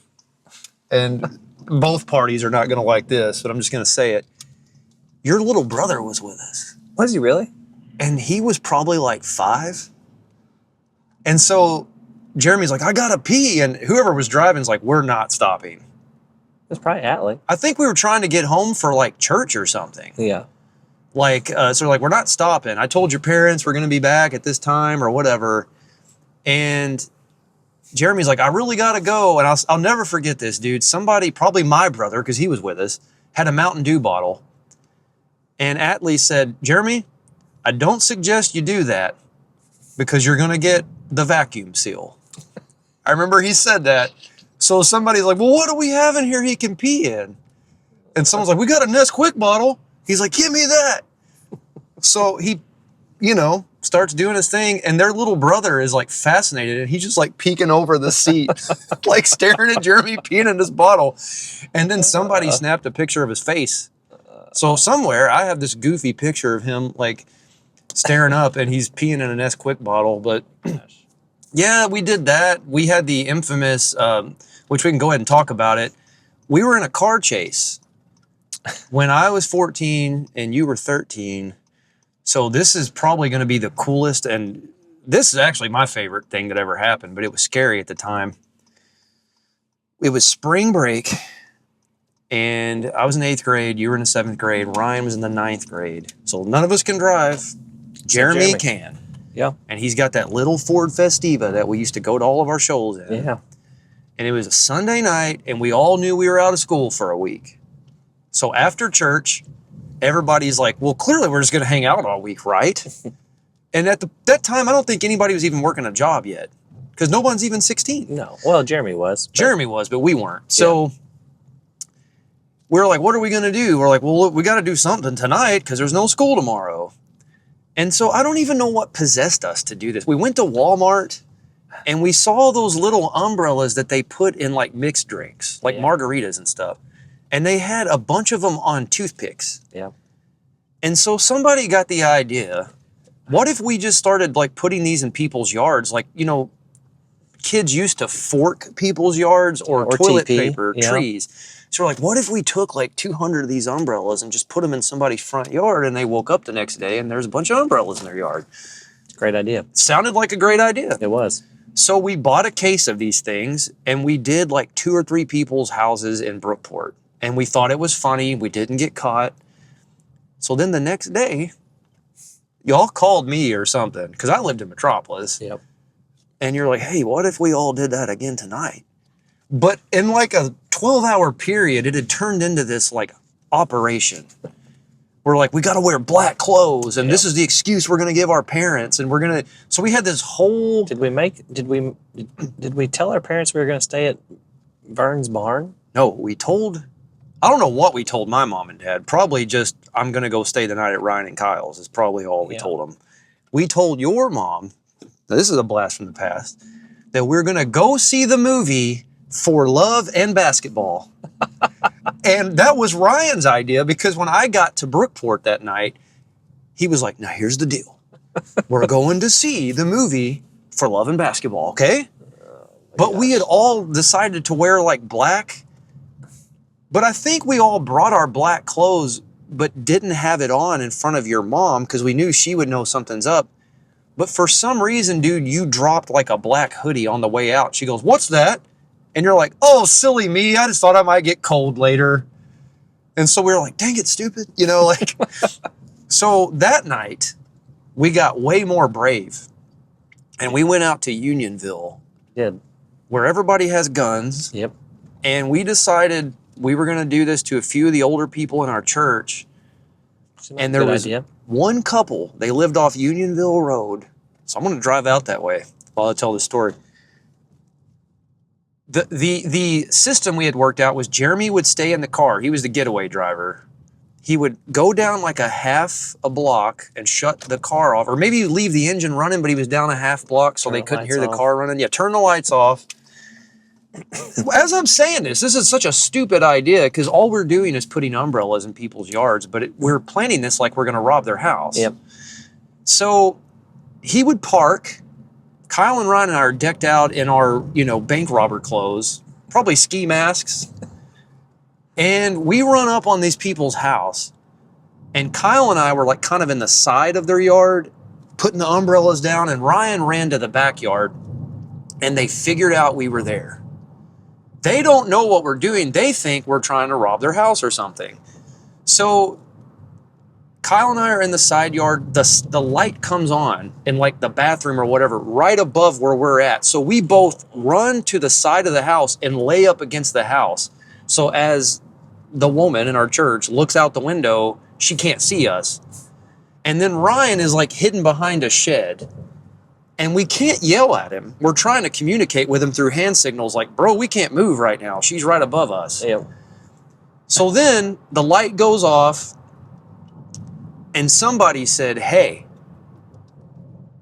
and both parties are not going to like this, but I'm just going to say it. Your little brother was with us. Was he really? And he was probably like 5. And so Jeremy's like, I gotta pee. And whoever was driving is like, we're not stopping. It was probably Atlee. I think we were trying to get home for like church or something. Yeah. Like, so like, we're not stopping. I told your parents we're gonna be back at this time or whatever. And Jeremy's like, I really gotta go. And I'll never forget this, dude. Somebody, probably my brother, because he was with us, had a Mountain Dew bottle. And Atlee said, Jeremy, I don't suggest you do that because you're going to get the vacuum seal. I remember he said that. So somebody's like, well, what do we have in here he can pee in? And someone's like, we got a Nesquik bottle. He's like, give me that. So he, starts doing his thing, and their little brother is like fascinated, and he's just like peeking over the seat, like staring at Jeremy peeing in this bottle. And then somebody snapped a picture of his face. So somewhere I have this goofy picture of him like staring up, and he's peeing in a Nesquik bottle. But yeah, we did that. We had the infamous, which we can go ahead and talk about it. We were in a car chase when I was 14 and you were 13. So this is probably going to be the coolest, and this is actually my favorite thing that ever happened, but it was scary at the time. It was spring break. And I was in 8th grade, you were in the 7th grade, Ryan was in the 9th grade. So none of us can drive. Jeremy can. Yeah. And he's got that little Ford Festiva that we used to go to all of our shows in. Yeah. And it was a Sunday night, and we all knew we were out of school for a week. So after church, everybody's like, well, clearly we're just going to hang out all week, right? And at that time, I don't think anybody was even working a job yet, because no one's even 16. No. Well, Jeremy was. Jeremy was, but we weren't. So we're like, what are we going to do? We're like, well, look, we got to do something tonight because there's no school tomorrow. And so I don't even know what possessed us to do this. We went to Walmart and we saw those little umbrellas that they put in like mixed drinks, like margaritas and stuff. And they had a bunch of them on toothpicks. Yeah. And so somebody got the idea, what if we just started like putting these in people's yards? Like, you know, kids used to fork people's yards or toilet TP, paper, trees. So we're like, what if we took like 200 of these umbrellas and just put them in somebody's front yard, and they woke up the next day and there's a bunch of umbrellas in their yard? Great idea. Sounded like a great idea. It was. So we bought a case of these things, and we did like 2 or 3 people's houses in Brookport. And we thought it was funny. We didn't get caught. So then the next day, y'all called me or something, because I lived in Metropolis. Yep. And you're like, hey, what if we all did that again tonight? But in like a 12-hour period, it had turned into this like operation. We're like, we got to wear black clothes, and this is the excuse we're going to give our parents, and we're going to. So we had this whole. Did we tell our parents we were going to stay at Vern's barn? No, we told. I don't know what we told my mom and dad. Probably just, I'm going to go stay the night at Ryan and Kyle's is probably all we told them. We told your mom, now this is a blast from the past, that we're going to go see the movie For Love and Basketball. And that was Ryan's idea, because when I got to Brookport that night, he was like, now here's the deal. We're going to see the movie For Love and Basketball, okay? But we had all decided to wear like black. But I think we all brought our black clothes, but didn't have it on in front of your mom because we knew she would know something's up. But for some reason, dude, you dropped like a black hoodie on the way out. She goes, what's that? And you're like, oh, silly me. I just thought I might get cold later. And so we were like, dang it, stupid. You know, like, so that night we got way more brave. And we went out to Unionville. Did. Where everybody has guns. Yep. And we decided we were going to do this to a few of the older people in our church. And there was one couple. They lived off Unionville Road. So I'm going to drive out that way while I tell this story. The system we had worked out was Jeremy would stay in the car. He was the getaway driver. He would go down like a half a block and shut the car off. Or maybe he'd leave the engine running, but he was down a half block so they couldn't hear the car running. Yeah, turn the lights off. As I'm saying this is such a stupid idea, because all we're doing is putting umbrellas in people's yards, but we're planning this like we're going to rob their house. Yep. So he would park. Kyle and Ryan and I are decked out in our, bank robber clothes, probably ski masks. And we run up on these people's house. And Kyle and I were like kind of in the side of their yard, putting the umbrellas down, and Ryan ran to the backyard, and they figured out we were there. They don't know what we're doing. They think we're trying to rob their house or something. So Kyle and I are in the side yard. The light comes on in like the bathroom or whatever, right above where we're at. So we both run to the side of the house and lay up against the house. So as the woman in our church looks out the window, she can't see us. And then Ryan is like hidden behind a shed. And we can't yell at him. We're trying to communicate with him through hand signals like, bro, we can't move right now. She's right above us. Yeah. So then the light goes off, and somebody said, hey,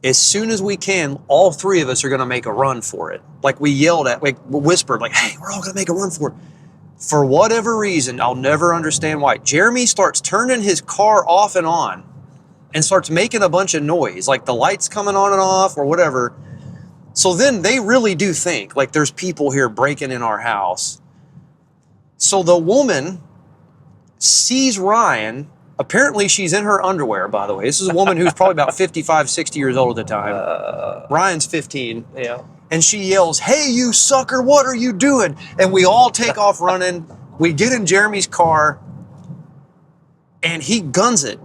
as soon as we can, all 3 of us are going to make a run for it. Like we yelled at, like we whispered, like, hey, we're all going to make a run for it. For whatever reason, I'll never understand why, Jeremy starts turning his car off and on and starts making a bunch of noise, like the lights coming on and off or whatever. So then they really do think, like, there's people here breaking in our house. So the woman sees Ryan. Apparently she's in her underwear, by the way. This is a woman who's probably about 55, 60 years old at the time. Ryan's 15. Yeah. And she yells, hey, you sucker, what are you doing? And we all take off running. We get in Jeremy's car, and he guns it.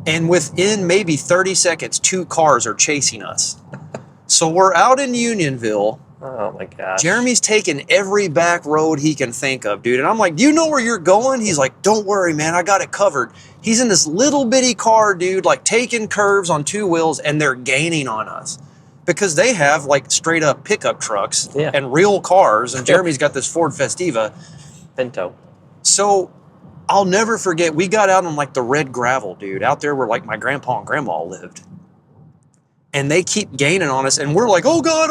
And within maybe 30 seconds, 2 cars are chasing us. So we're out in Unionville. Oh, my gosh. Jeremy's taking every back road he can think of, dude. And I'm like, do you know where you're going? He's like, don't worry, man. I got it covered. He's in this little bitty car, dude, like taking curves on 2 wheels, and they're gaining on us. Because they have like straight up pickup trucks and real cars. And Jeremy's got this Ford Festiva. Pinto. So I'll never forget, we got out on like the red gravel, dude, out there where like my grandpa and grandma lived. And they keep gaining on us, and we're like, oh God,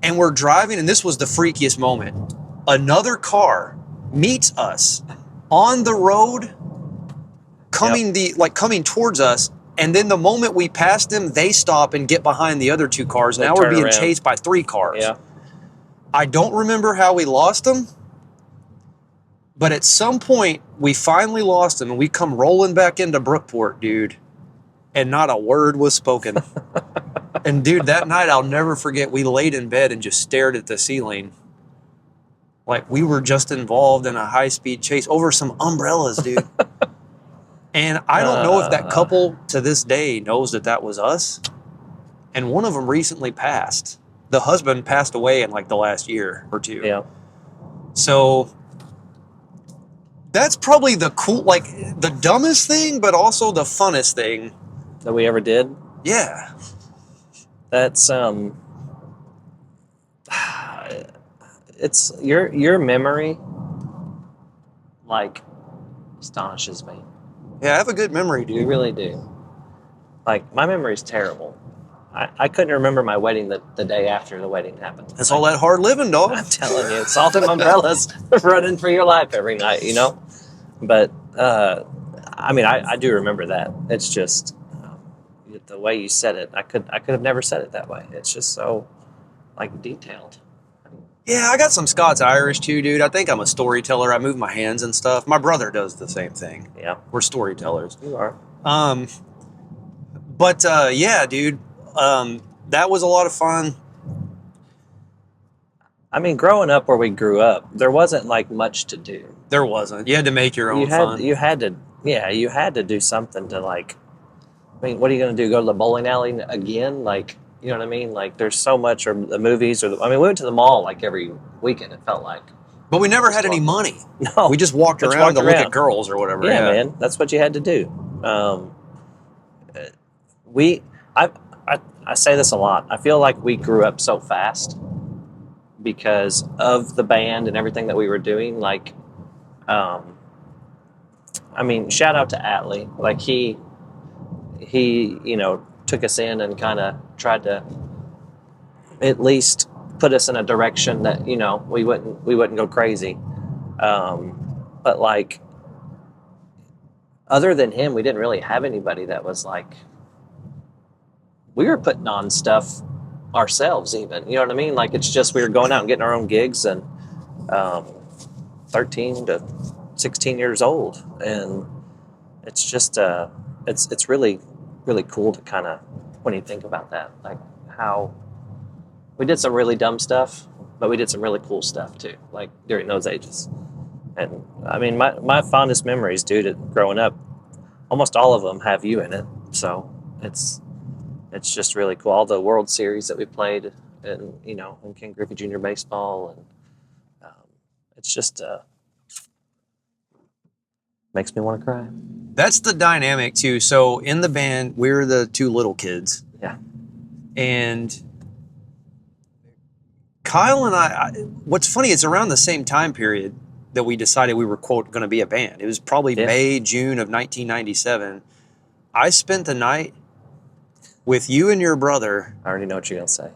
And we're driving, and this was the freakiest moment. Another car meets us on the road coming coming towards us. And then the moment we pass them, they stop and get behind the other 2 cars. They Now we're turn being around. chased by 3 cars. Yeah. I don't remember how we lost them, but at some point we finally lost them, and we come rolling back into Brookport, dude, and not a word was spoken. And dude, that night I'll never forget, we laid in bed and just stared at the ceiling. Like we were just involved in a high-speed chase over some umbrellas, dude. And I don't know if that couple to this day knows that that was us. And one of them recently passed. The husband passed away in like the last year or 2. Yeah. So that's probably the the dumbest thing, but also the funnest thing That we ever did. Yeah. That's it's your memory like astonishes me. Yeah, I have a good memory, You dude. really do. Like, my memory's terrible. I couldn't remember my wedding the day after the wedding happened. That's all that hard living, dog. I'm telling you, it's all them umbrellas running for your life every night, you know? But, I mean, I do remember that. It's just, the way you said it, I could have never said it that way. It's just so, like, detailed. Yeah, I got some Scots Irish too, dude. I think I'm a storyteller. I move my hands and stuff. My brother does the same thing. Yeah. We're storytellers. You are. But yeah, dude. That was a lot of fun. I mean, growing up where we grew up, there wasn't like much to do. There wasn't. You had to make your own fun. You had to do something to like. I mean, what are you going to do? Go to the bowling alley again? Like, you know what I mean? Like, there's so much, or the movies, I mean, we went to the mall like every weekend. It felt like. But we never had any money. No, We just walked Just around walked to look around. at girls or whatever. Yeah, man, that's what you had to do. I say this a lot. I feel like we grew up so fast because of the band and everything that we were doing. Like, I mean, shout out to Atlee. Like he, you know, took us in and kind of tried to at least put us in a direction that, you know, we wouldn't go crazy. But like, other than him, we didn't really have anybody that was like, we were putting on stuff ourselves even, you know what I mean? Like, it's just, we were going out and getting our own gigs, and 13 to 16 years old. And it's just, it's really, really cool to kind of, when you think about that, like how we did some really dumb stuff, but we did some really cool stuff too, like during those ages. And I mean, my fondest memories, dude, growing up, almost all of them have you in it. So it's just really cool. All the World Series that we played, and you know, in King Griffey Jr. baseball, and it's just makes me want to cry. That's the dynamic too. So in the band, we're the 2 little kids. Yeah. And Kyle and I, what's funny, it's around the same time period that we decided we were, quote, going to be a band. It was probably May, June of 1997. I spent the night with you and your brother. I already know what you're going to say.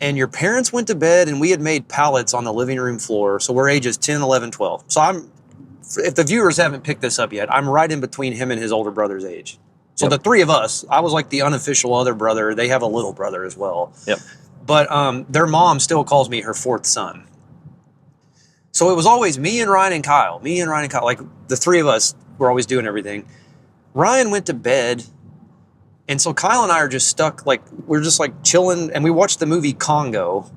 And your parents went to bed, and we had made pallets on the living room floor. So we're ages 10, 11, 12. So if the viewers haven't picked this up yet, I'm right in between him and his older brother's age. So the 3 of us, I was like the unofficial other brother. They have a little brother as well. Yep. But their mom still calls me her 4th son. So it was always me and Ryan and Kyle. Like the 3 of us were always doing everything. Ryan went to bed. And so Kyle and I are just stuck, like, we're just like chilling. And we watched the movie Congo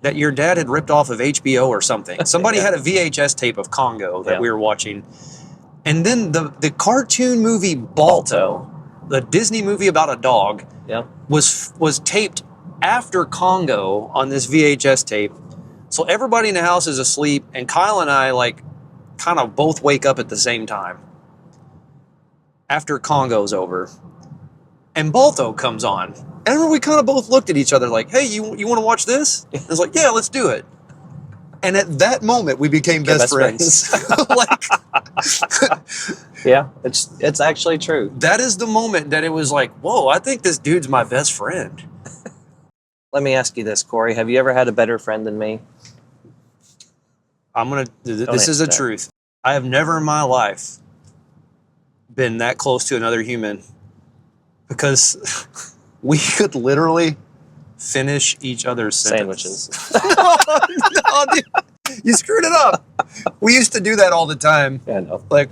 that your dad had ripped off of HBO or something. Somebody had a VHS tape of Congo that we were watching. And then the cartoon movie Balto, the Disney movie about a dog, was taped after Congo on this VHS tape. So everybody in the house is asleep, and Kyle and I, like, kind of both wake up at the same time after Congo's over. And Balto comes on. And we kind of both looked at each other like, hey, you want to watch this? And I was like, yeah, let's do it. And at that moment, we became best friends. Like, yeah, it's actually true. that is the moment that it was like, whoa, I think this dude's my best friend. Let me ask you this, Corey. Have you ever had a better friend than me? This is the truth. I have never in my life been that close to another human, because we could literally finish each other's sentences. Sandwiches. No, dude, you screwed it up. We used to do that all the time. Yeah, I know. Like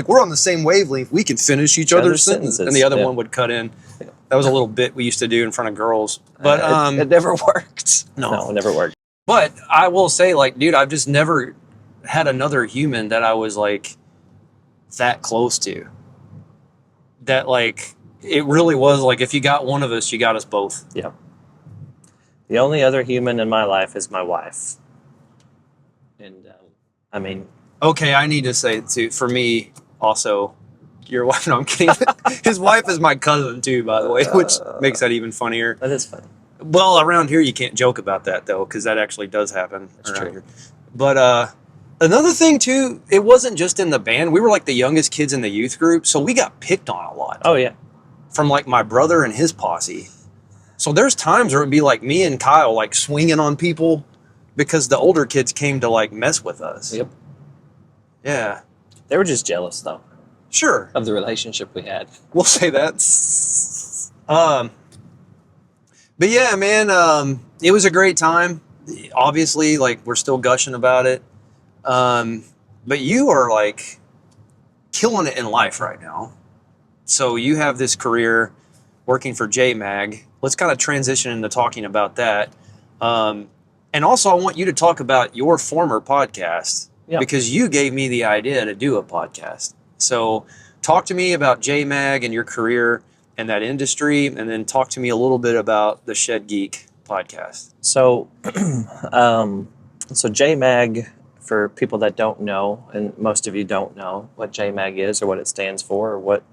we're on the same wavelength. We can finish each other's sentences, and the other one would cut in. Yeah. That was a little bit we used to do in front of girls, but it never worked. No, it never worked. But I will say, like, dude, I've just never had another human that I was like that close to. That, like, it really was like, if you got one of us, you got us both. Yeah. The only other human in my life is my wife. And, I mean... Okay, I need to say, too, for me, also, your wife, no, I'm kidding. His wife is my cousin, too, by the way, which makes that even funnier. That is funny. Well, around here, you can't joke about that, though, because that actually does happen around here. But another thing, too, it wasn't just in the band. We were, like, the youngest kids in the youth group, so we got picked on a lot. Oh, yeah. From, like, my brother and his posse. So there's times where it would be, like, me and Kyle, like, swinging on people because the older kids came to, like, mess with us. Yep. Yeah. They were just jealous, though, Sure. of the relationship we had. We'll say that. But yeah, man, it was a great time. Obviously, like, we're still gushing about it. But you are, like, killing it in life right now. So you have this career working for JMAG. Let's kind of transition into talking about that. And also, I want you to talk about your former podcast, because you gave me the idea to do a podcast. So talk to me about JMAG and your career and that industry, and then talk to me a little bit about the Shed Geek podcast. So, so JMAG, for people that don't know, and most of you don't know what JMAG is or what it stands for or what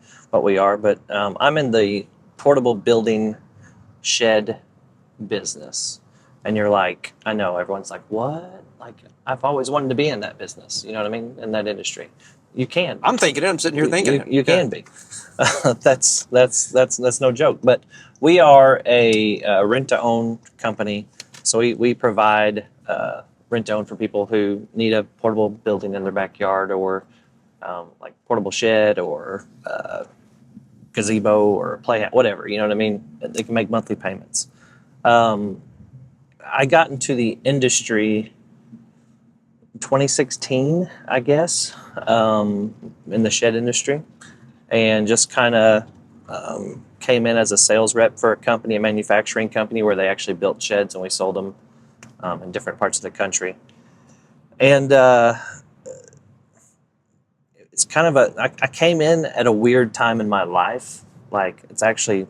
we are, but I'm in the portable building shed business. And you're like, I know, everyone's like, what? Like, I've always wanted to be in that business, you know what I mean? In that industry. You can. I'm thinking it. I'm sitting here thinking it. You can be. That's no joke. But we are a rent-to-own company. So we provide rent-to-own for people who need a portable building in their backyard, or like portable shed, or gazebo, or playhouse, whatever. You know what I mean? They can make monthly payments. I got into the industry 2016, I guess, in the shed industry, and just kind of came in as a sales rep for a manufacturing company, where they actually built sheds and we sold them in different parts of the country. And it's kind of I came in at a weird time in my life. Like, it's actually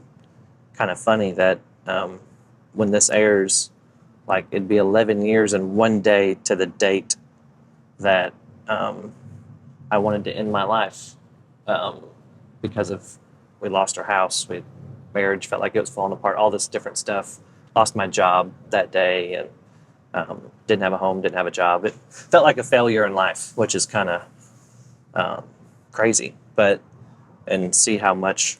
kind of funny that when this airs, like, it'd be 11 years and one day to the date that I wanted to end my life because we lost our house, marriage felt like it was falling apart, all this different stuff. Lost my job that day, and didn't have a home, didn't have a job. It felt like a failure in life, which is kind of crazy, and see how much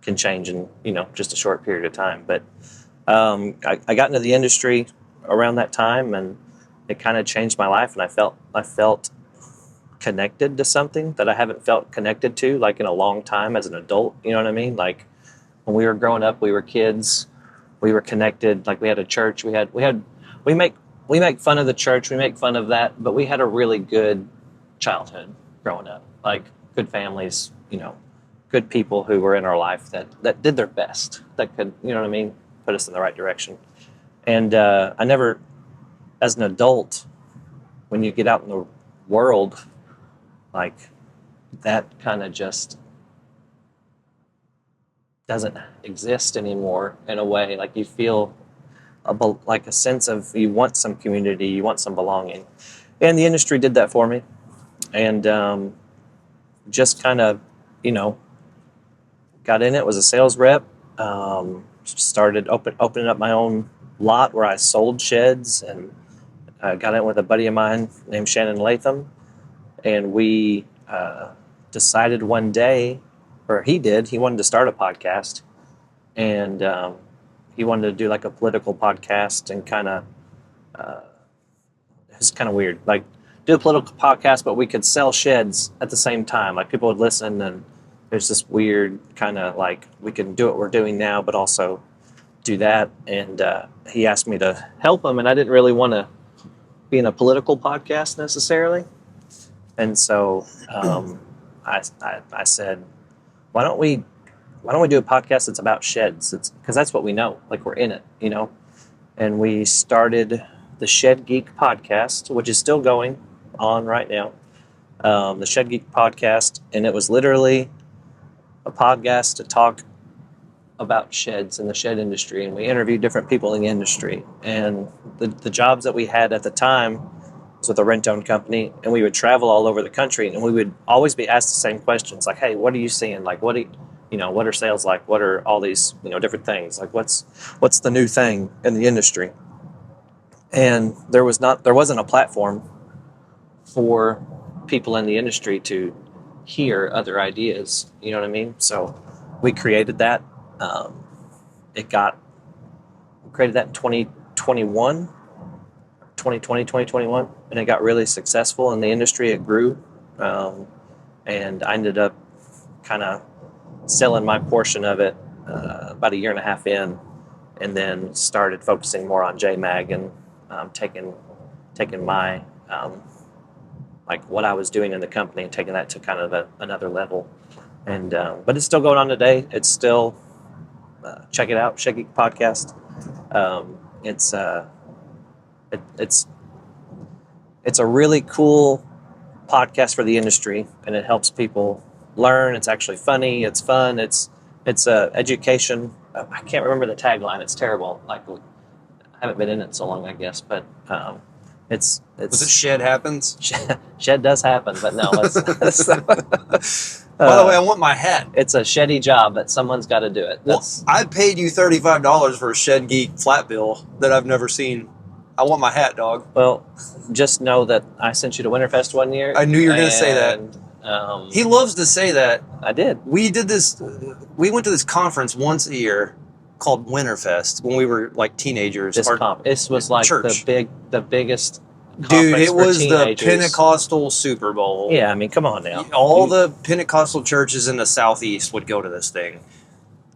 can change in just a short period of time. But I got into the industry around that time, and it kind of changed my life, and I felt connected to something that I haven't felt connected to, like, in a long time as an adult. You know what I mean? Like, when we were growing up, we were kids, we were connected. Like, we had a church, we make fun of the church, we make fun of that, but we had a really good childhood growing up. Like, good families, good people who were in our life that did their best, that could, you know what I mean, put us in the right direction. And I never, as an adult, when you get out in the world, like, that kind of just doesn't exist anymore in a way. Like, you feel like a sense of, you want some community, you want some belonging. And the industry did that for me. And just kind of, got in it, was a sales rep, started opening up my own lot where I sold sheds, and got in with a buddy of mine named Shannon Latham. And we decided one day, or he wanted to start a podcast. And he wanted to do like a political podcast, and kind of, it was kind of weird, like do a political podcast, but we could sell sheds at the same time. Like people would listen, and there's this weird kind of like we can do what we're doing now, but also do that. And he asked me to help him, and I didn't really want to be in a political podcast necessarily. And so I said, why don't we do a podcast that's about sheds? It's because that's what we know. Like we're in it, you know. And we started the Shed Geek podcast, which is still going on right now. The Shed Geek podcast, and it was literally a podcast to talk about sheds and the shed industry, and we interviewed different people in the industry. And the jobs that we had at the time was with a rent-owned company, and we would travel all over the country, and we would always be asked the same questions, like, "Hey, what are you seeing? Like, what are sales like? What are all these different things? Like, what's the new thing in the industry?" And there wasn't a platform for people in the industry to hear other ideas. You know what I mean? So we created that. We created that in 2021, 2021, and it got really successful in the industry. It grew, and I ended up kind of selling my portion of it about a year and a half in, and then started focusing more on JMAG and taking my like what I was doing in the company and taking that to kind of another level. And but it's still going on today. It's still check it out, Shed Geek Podcast. It's a really cool podcast for the industry, and it helps people learn. It's actually funny. It's fun. It's education. I can't remember the tagline. It's terrible. Like I haven't been in it so long, I guess. But it's Was it Shed Happens? Shed does happen, but no. By the way, I want my hat. It's a sheddy job, but someone's got to do it. Well, I paid you $35 for a Shed Geek flat bill that I've never seen. I want my hat, dog. Well, just know that I sent you to Winterfest one year. I knew you were going to say that. He loves to say that. I did. We did this. We went to this conference once a year called Winterfest when we were like teenagers. This was like church. the biggest. Dude, it was the teenagers. Pentecostal Super Bowl. Yeah, I mean, come on now. All the Pentecostal churches in the Southeast would go to this thing.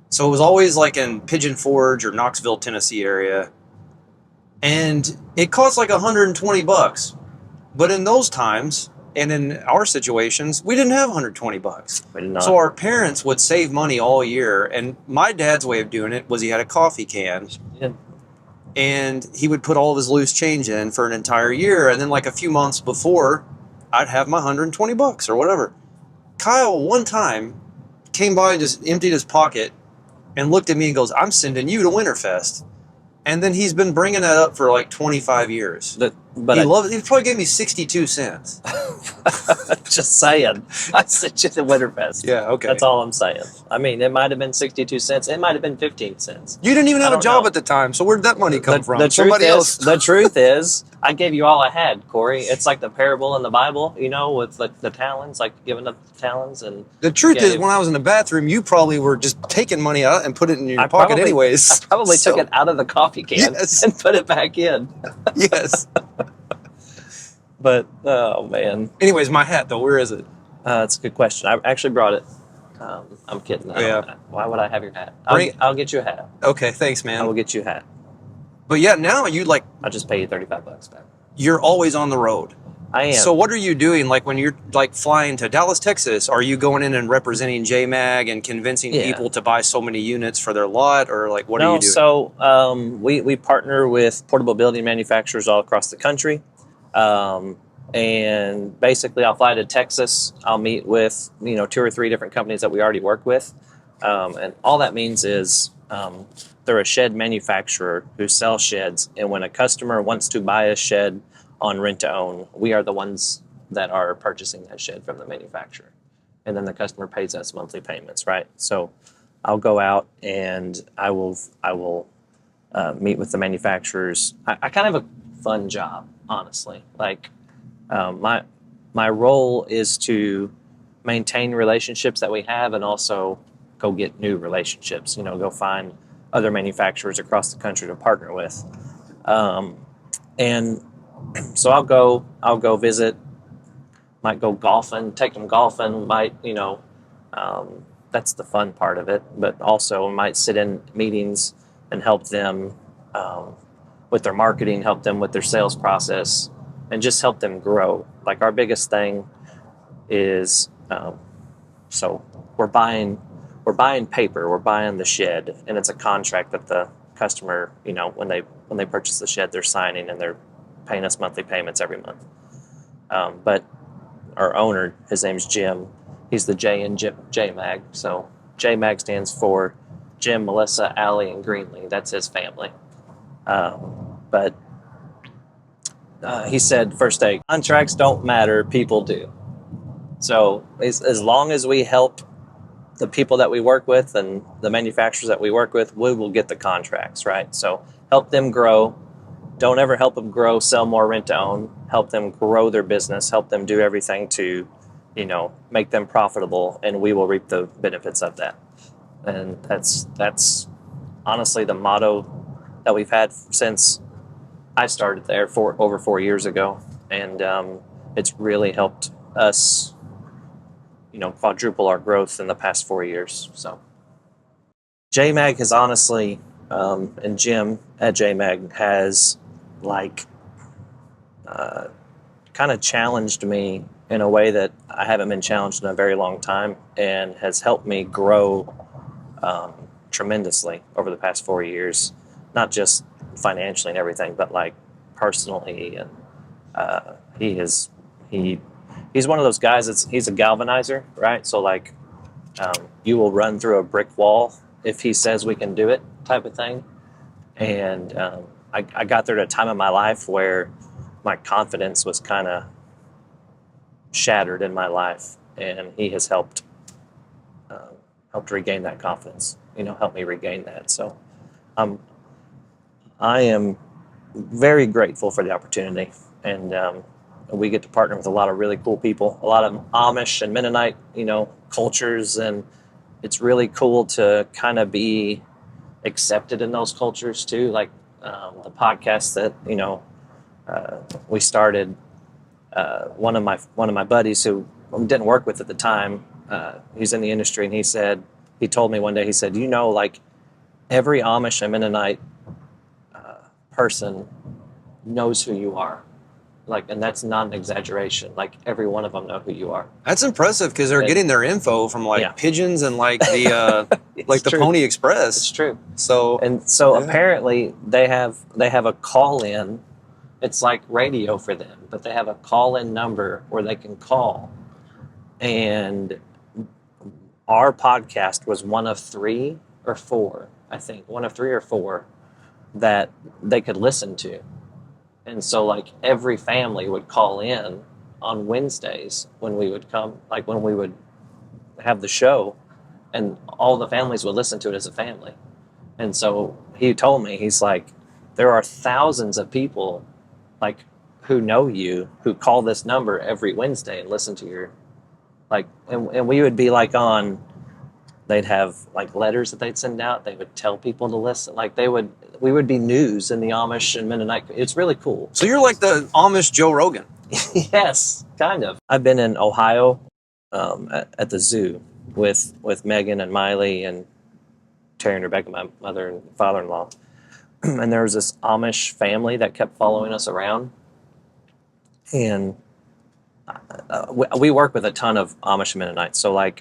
So it was always like in Pigeon Forge or Knoxville, Tennessee area. And it cost like $120. But in those times, and in our situations, we didn't have $120. We did not. So our parents would save money all year. And my dad's way of doing it was he had a coffee can. Yeah. And he would put all of his loose change in for an entire year. And then like a few months before, I'd have my $120 or whatever. Kyle one time came by and just emptied his pocket and looked at me and goes, "I'm sending you to Winterfest." And then he's been bringing that up for like 25 years. But he probably gave me 62 cents. Just saying. I sent you to Winterfest. Yeah, okay. That's all I'm saying. I mean, it might have been 62 cents. It might have been 15 cents. You didn't even have a job at the time, so where'd that money come from? The truth is, I gave you all I had, Corey. It's like the parable in the Bible, with the talons, like giving up the talons. And the truth is, when I was in the bathroom, you probably were just taking money out and put it in your pocket anyways. I probably took it out of the coffee can and put it back in. Yes. But, oh, man. Anyways, my hat, though, where is it? That's a good question. I actually brought it. I'm kidding. Why would I have your hat? I'll get you a hat. Okay, thanks, man. I will get you a hat. But yeah, now I'll just pay you $35 back. You're always on the road. I am. So what are you doing? Like when you're like flying to Dallas, Texas, are you going in and representing JMAG and convincing people to buy so many units for their lot, or like what are you doing? So we partner with portable building manufacturers all across the country. And basically I'll fly to Texas. I'll meet with, 2 or 3 different companies that we already work with. And all that means is they're a shed manufacturer who sells sheds. And when a customer wants to buy a shed on rent to own, we are the ones that are purchasing that shed from the manufacturer. And then the customer pays us monthly payments, right? So I'll go out and I will meet with the manufacturers. I kind of have a fun job, honestly. Like my role is to maintain relationships that we have and also go get new relationships, go find other manufacturers across the country to partner with. And so I'll go visit might go golfing, take them golfing, might, that's the fun part of it. But also might sit in meetings and help them with their marketing, help them with their sales process, and just help them grow. Like our biggest thing is, so we're buying paper, we're buying the shed, and it's a contract that the customer, when they purchase the shed, they're signing and they're paying us monthly payments every month. But our owner, his name's Jim. He's the J in JMAG. So JMAG stands for Jim, Melissa, Allie, and Greenlee. That's his family. But he said, first day, contracts don't matter, people do. So as long as we help the people that we work with and the manufacturers that we work with, we will get the contracts, right? So help them grow. Don't ever help them grow, sell more, rent to own. Help them grow their business. Help them do everything to, make them profitable, and we will reap the benefits of that. And that's honestly the motto that we've had since I started there over 4 years ago, and it's really helped us, quadruple our growth in the past 4 years. So JMAG has honestly, and Jim at JMAG has kind of challenged me in a way that I haven't been challenged in a very long time, and has helped me grow tremendously over the past 4 years, not just financially and everything, but personally. And he's one of those guys he's a galvanizer, right? So you will run through a brick wall if he says we can do it, type of thing. And I got there at a time in my life where my confidence was kind of shattered in my life, and he has helped regain that confidence, help me regain that. So I am very grateful for the opportunity, and we get to partner with a lot of really cool people, a lot of Amish and Mennonite, cultures, and it's really cool to kind of be accepted in those cultures too. The podcast that we started, one of my buddies who we didn't work with at the time, he's in the industry, and he told me one day, he said, every Amish and Mennonite person knows who you are. And that's not an exaggeration. Every one of them know who you are. That's impressive, because they're getting their info from pigeons and the the true. Pony Express. It's true. So apparently they have a call in. It's like radio for them, but they have a call in number where they can call. And our podcast was one of 3 or 4, I think, one of 3 or 4 that they could listen to. And so every family would call in on Wednesdays when we would come, when we would have the show, and all the families would listen to it as a family. And so he told me, he's there are thousands of people who know you, who call this number every Wednesday and listen to your, and we would be they'd have letters that they'd send out. They would tell people to listen. We would be news in the Amish and Mennonite. It's really cool. So you're like the Amish Joe Rogan. Yes, kind of. I've been in Ohio at the zoo with Megan and Miley and Terry and Rebecca, my mother and father-in-law. And there was this Amish family that kept following us around. And we work with a ton of Amish and Mennonites. So I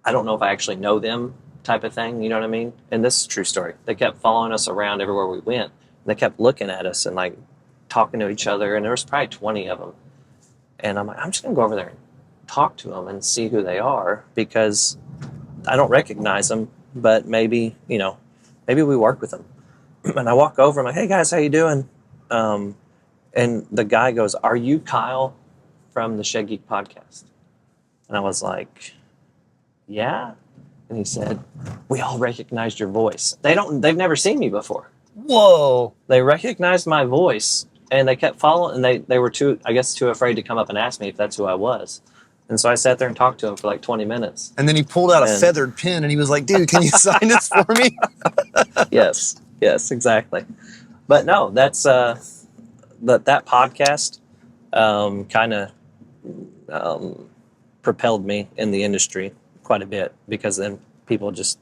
don't know if I actually know them, type of thing, you know what I mean? And this is a true story. They kept following us around everywhere we went. They kept looking at us and talking to each other, and there was probably 20 of them. And I'm I'm just gonna go over there and talk to them and see who they are, because I don't recognize them, but maybe we work with them. And I walk over, I'm like, hey guys, how you doing? And the guy goes, are you Kyle from the Shed Geek podcast? And I was like, yeah. And he said, we all recognized your voice. They've never seen me before. Whoa. They recognized my voice, and they kept following, and they were too afraid to come up and ask me if that's who I was. And so I sat there and talked to him for 20 minminutes. And then he pulled out a feathered pen, and he was like, dude, can you sign this for me? Yes, exactly. But no, that's that podcast kind of propelled me in the industry quite a bit, because then people just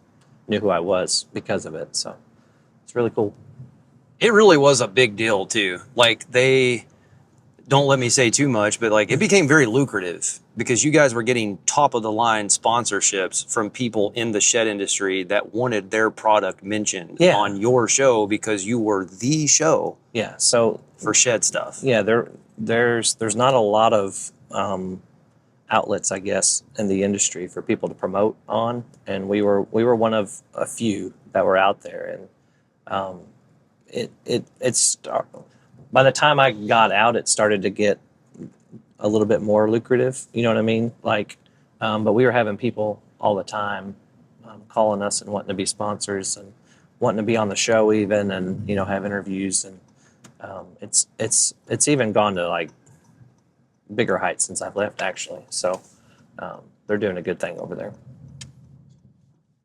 knew who I was because of it. So it's really cool. It really was a big deal too. Like, they don't let me say too much, but like, it became very lucrative because you guys were getting top of the line sponsorships from people in the shed industry that wanted their product mentioned on your show because you were the show. Yeah. So for shed stuff. Yeah, there's not a lot of outlets, I guess, in the industry for people to promote on, and we were one of a few that were out there, and it's by the time I got out, it started to get a little bit more lucrative. You know what I mean? Like, but we were having people all the time calling us and wanting to be sponsors and wanting to be on the show even, and have interviews, and it's even gone to like bigger heights since I've left, actually. So they're doing a good thing over there.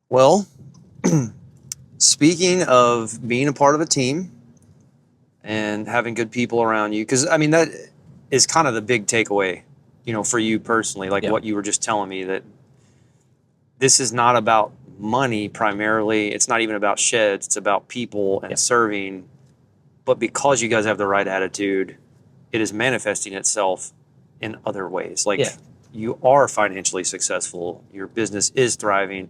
Well, speaking of being a part of a team and having good people around you, because I mean, that is kind of the big takeaway, for you personally, like what you were just telling me, that this is not about money primarily. It's not even about sheds. It's about people and serving. But because you guys have the right attitude, it is manifesting itself in other ways. Like, you are financially successful. Your business is thriving.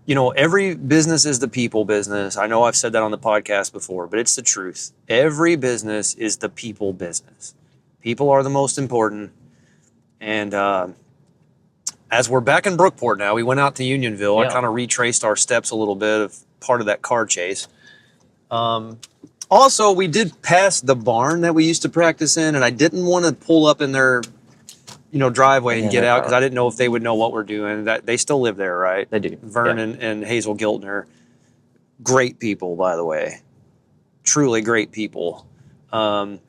Every business is the people business. I know I've said that on the podcast before, but it's the truth. Every business is the people business. People are the most important. And as we're back in Brookport now, we went out to Unionville. I kind of retraced our steps a little bit of part of that car chase. Also, we did pass the barn that we used to practice in, and I didn't want to pull up in their, driveway and get out because I didn't know if they would know what we're doing. That they still live there, right? They do. Vern and Hazel Giltner, great people, by the way, truly great people. But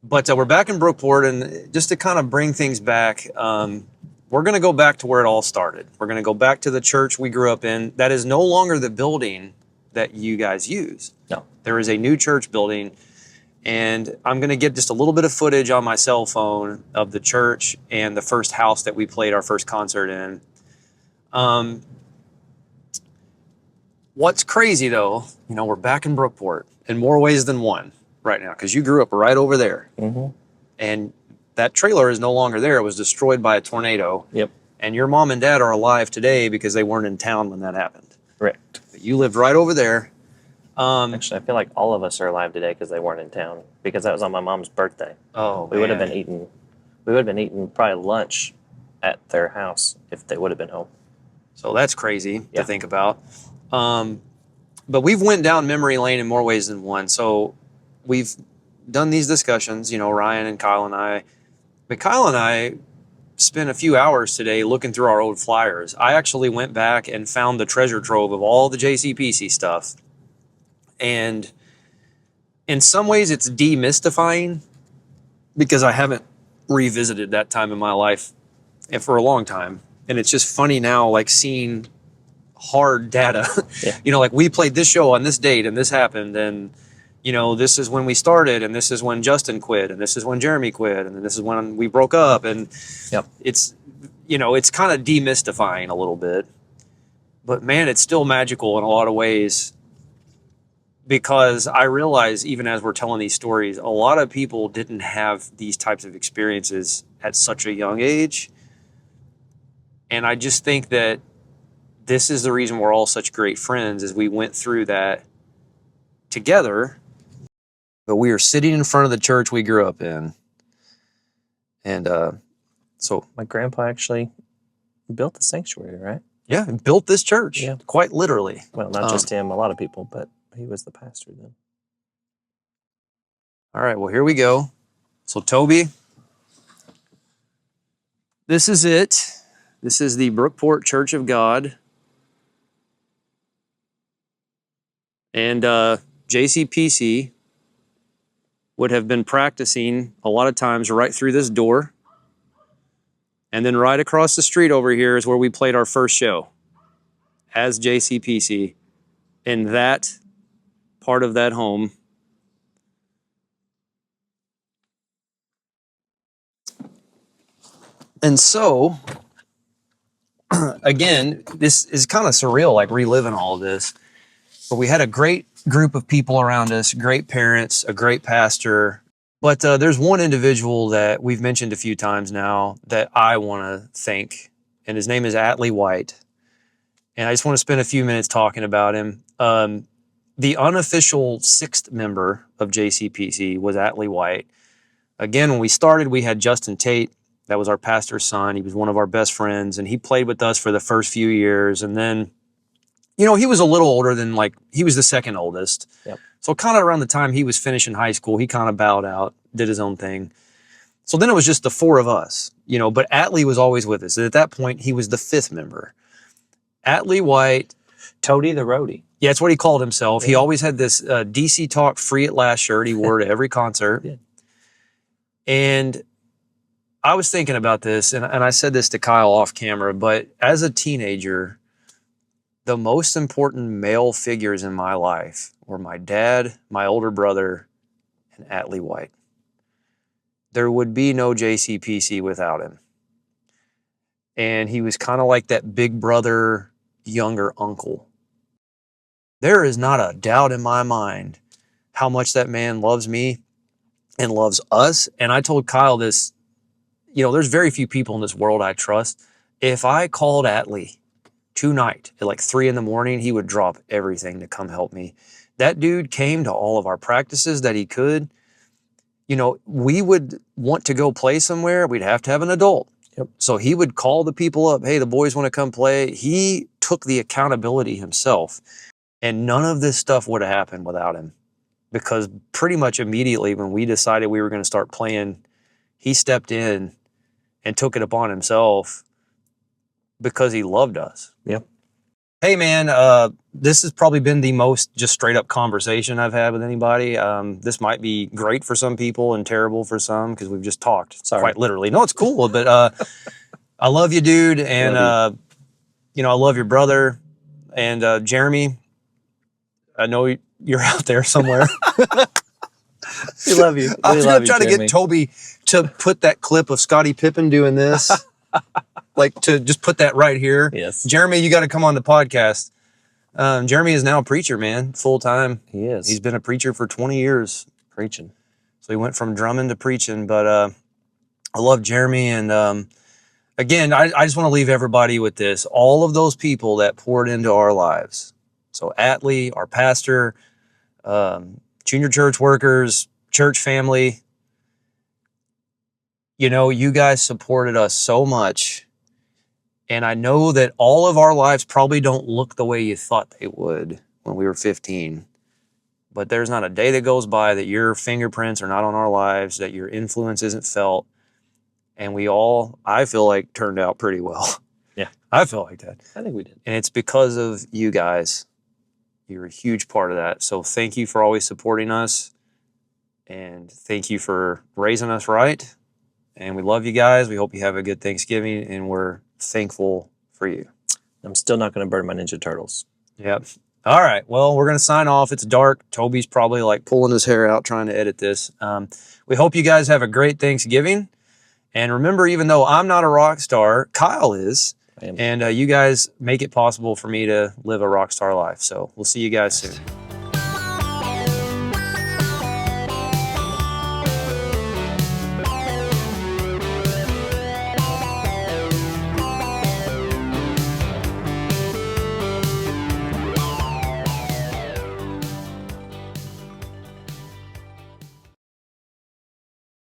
we're back in Brookport, and just to kind of bring things back, we're going to go back to where it all started. We're going to go back to the church we grew up in. That is no longer the building that you guys use. No. There is a new church building, and I'm going to get just a little bit of footage on my cell phone of the church and the first house that we played our first concert in. What's crazy though, we're back in Brookport in more ways than one right now, because you grew up right over there. Mm-hmm. And that trailer is no longer there. It was destroyed by a tornado. Yep. And your mom and dad are alive today because they weren't in town when that happened. Correct. But you lived right over there. Actually, I feel like all of us are alive today because they weren't in town, because that was on my mom's birthday. Oh, we would have been eating. We would have been eating probably lunch at their house if they would have been home. So that's crazy to think about. But we've went down memory lane in more ways than one. So we've done these discussions, Ryan and Kyle and I. But Kyle and I spent a few hours today looking through our old flyers. I actually went back and found the treasure trove of all the JCPC stuff. And in some ways it's demystifying because I haven't revisited that time in my life for a long time. And it's just funny now, like seeing hard data, like we played this show on this date and this happened. And, this is when we started, and this is when Justin quit, and this is when Jeremy quit, and this is when we broke up. And it's, it's kind of demystifying a little bit, but man, it's still magical in a lot of ways. Because I realize, even as we're telling these stories, a lot of people didn't have these types of experiences at such a young age. And I just think that this is the reason we're all such great friends, is we went through that together. But we are sitting in front of the church we grew up in. And so my grandpa actually built the sanctuary, right? Yeah, built this church, quite literally. Well, not just him, a lot of people, but he was the pastor then. All right, well, here we go. So, Toby, this is it. This is the Brookport Church of God. And JCPC would have been practicing a lot of times right through this door. And then right across the street over here is where we played our first show as JCPC. In that part of that home. And so, again, this is kind of surreal, like reliving all of this. But we had a great group of people around us, great parents, a great pastor. But there's one individual that we've mentioned a few times now that I want to thank, and his name is Atlee White. And I just want to spend a few minutes talking about him. The unofficial sixth member of JCPC was Atlee White. Again, when we started, we had Justin Tate. That was our pastor's son. He was one of our best friends, and he played with us for the first few years. And then, you know, he was a little older than, like, he was the second oldest. Yep. So kind of around the time he was finishing high school, he kind of bowed out, did his own thing. So then it was just the four of us, you know, but Atlee was always with us. And at that point, he was the fifth member. Atlee White. Toady the Roadie. Yeah, that's what he called himself. Yeah. He always had this DC Talk Free at Last shirt he wore to every concert. Yeah. And I was thinking about this, and I said this to Kyle off camera, but as a teenager, the most important male figures in my life were my dad, my older brother, and Atlee White. There would be no JCPC without him. And he was kind of like that big brother, younger uncle. There is not a doubt in my mind how much that man loves me and loves us. And I told Kyle this, you know, there's very few people in this world I trust. If I called Atlee tonight at like 3 a.m, he would drop everything to come help me. That dude came to all of our practices that he could. You know, we would want to go play somewhere. We'd have to have an adult. Yep. So he would call the people up. Hey, the boys want to come play. He took the accountability himself. And none of this stuff would have happened without him. Because pretty much immediately when we decided we were going to start playing, he stepped in and took it upon himself because he loved us. Yep. Hey, man, this has probably been the most just straight up conversation I've had with anybody. This might be great for some people and terrible for some because we've just talked. Sorry. Quite literally. No, it's cool, but I love you, dude. And, you know, I love your brother. And Jeremy, I know you're out there somewhere. We love you. I was going to try to get Toby to put that clip of Scottie Pippen doing this. Like to just put that right here. Yes. Jeremy, you got to come on the podcast. Jeremy is now a preacher, man, full time. He is. He's been a preacher for 20 years. preaching. So he went from drumming to preaching. But I love Jeremy. And again, I just want to leave everybody with this. All of those people that poured into our lives. So Atlee, our pastor, junior church workers, church family. You know, you guys supported us so much. And I know that all of our lives probably don't look the way you thought they would when we were 15. But there's not a day that goes by that your fingerprints are not on our lives, that your influence isn't felt. And we all, I feel like, turned out pretty well. Yeah. I feel like that. I think we did. And it's because of you guys. You're a huge part of that. So thank you for always supporting us. And thank you for raising us right. And we love you guys. We hope you have a good Thanksgiving. And we're thankful for you. I'm still not going to burn my Ninja Turtles. Yep. All right. Well, we're going to sign off. It's dark. Toby's probably like pulling his hair out trying to edit this. We hope you guys have a great Thanksgiving. And remember, even though I'm not a rock star, Kyle is. I am. And you guys make it possible for me to live a rock star life. So we'll see you guys soon.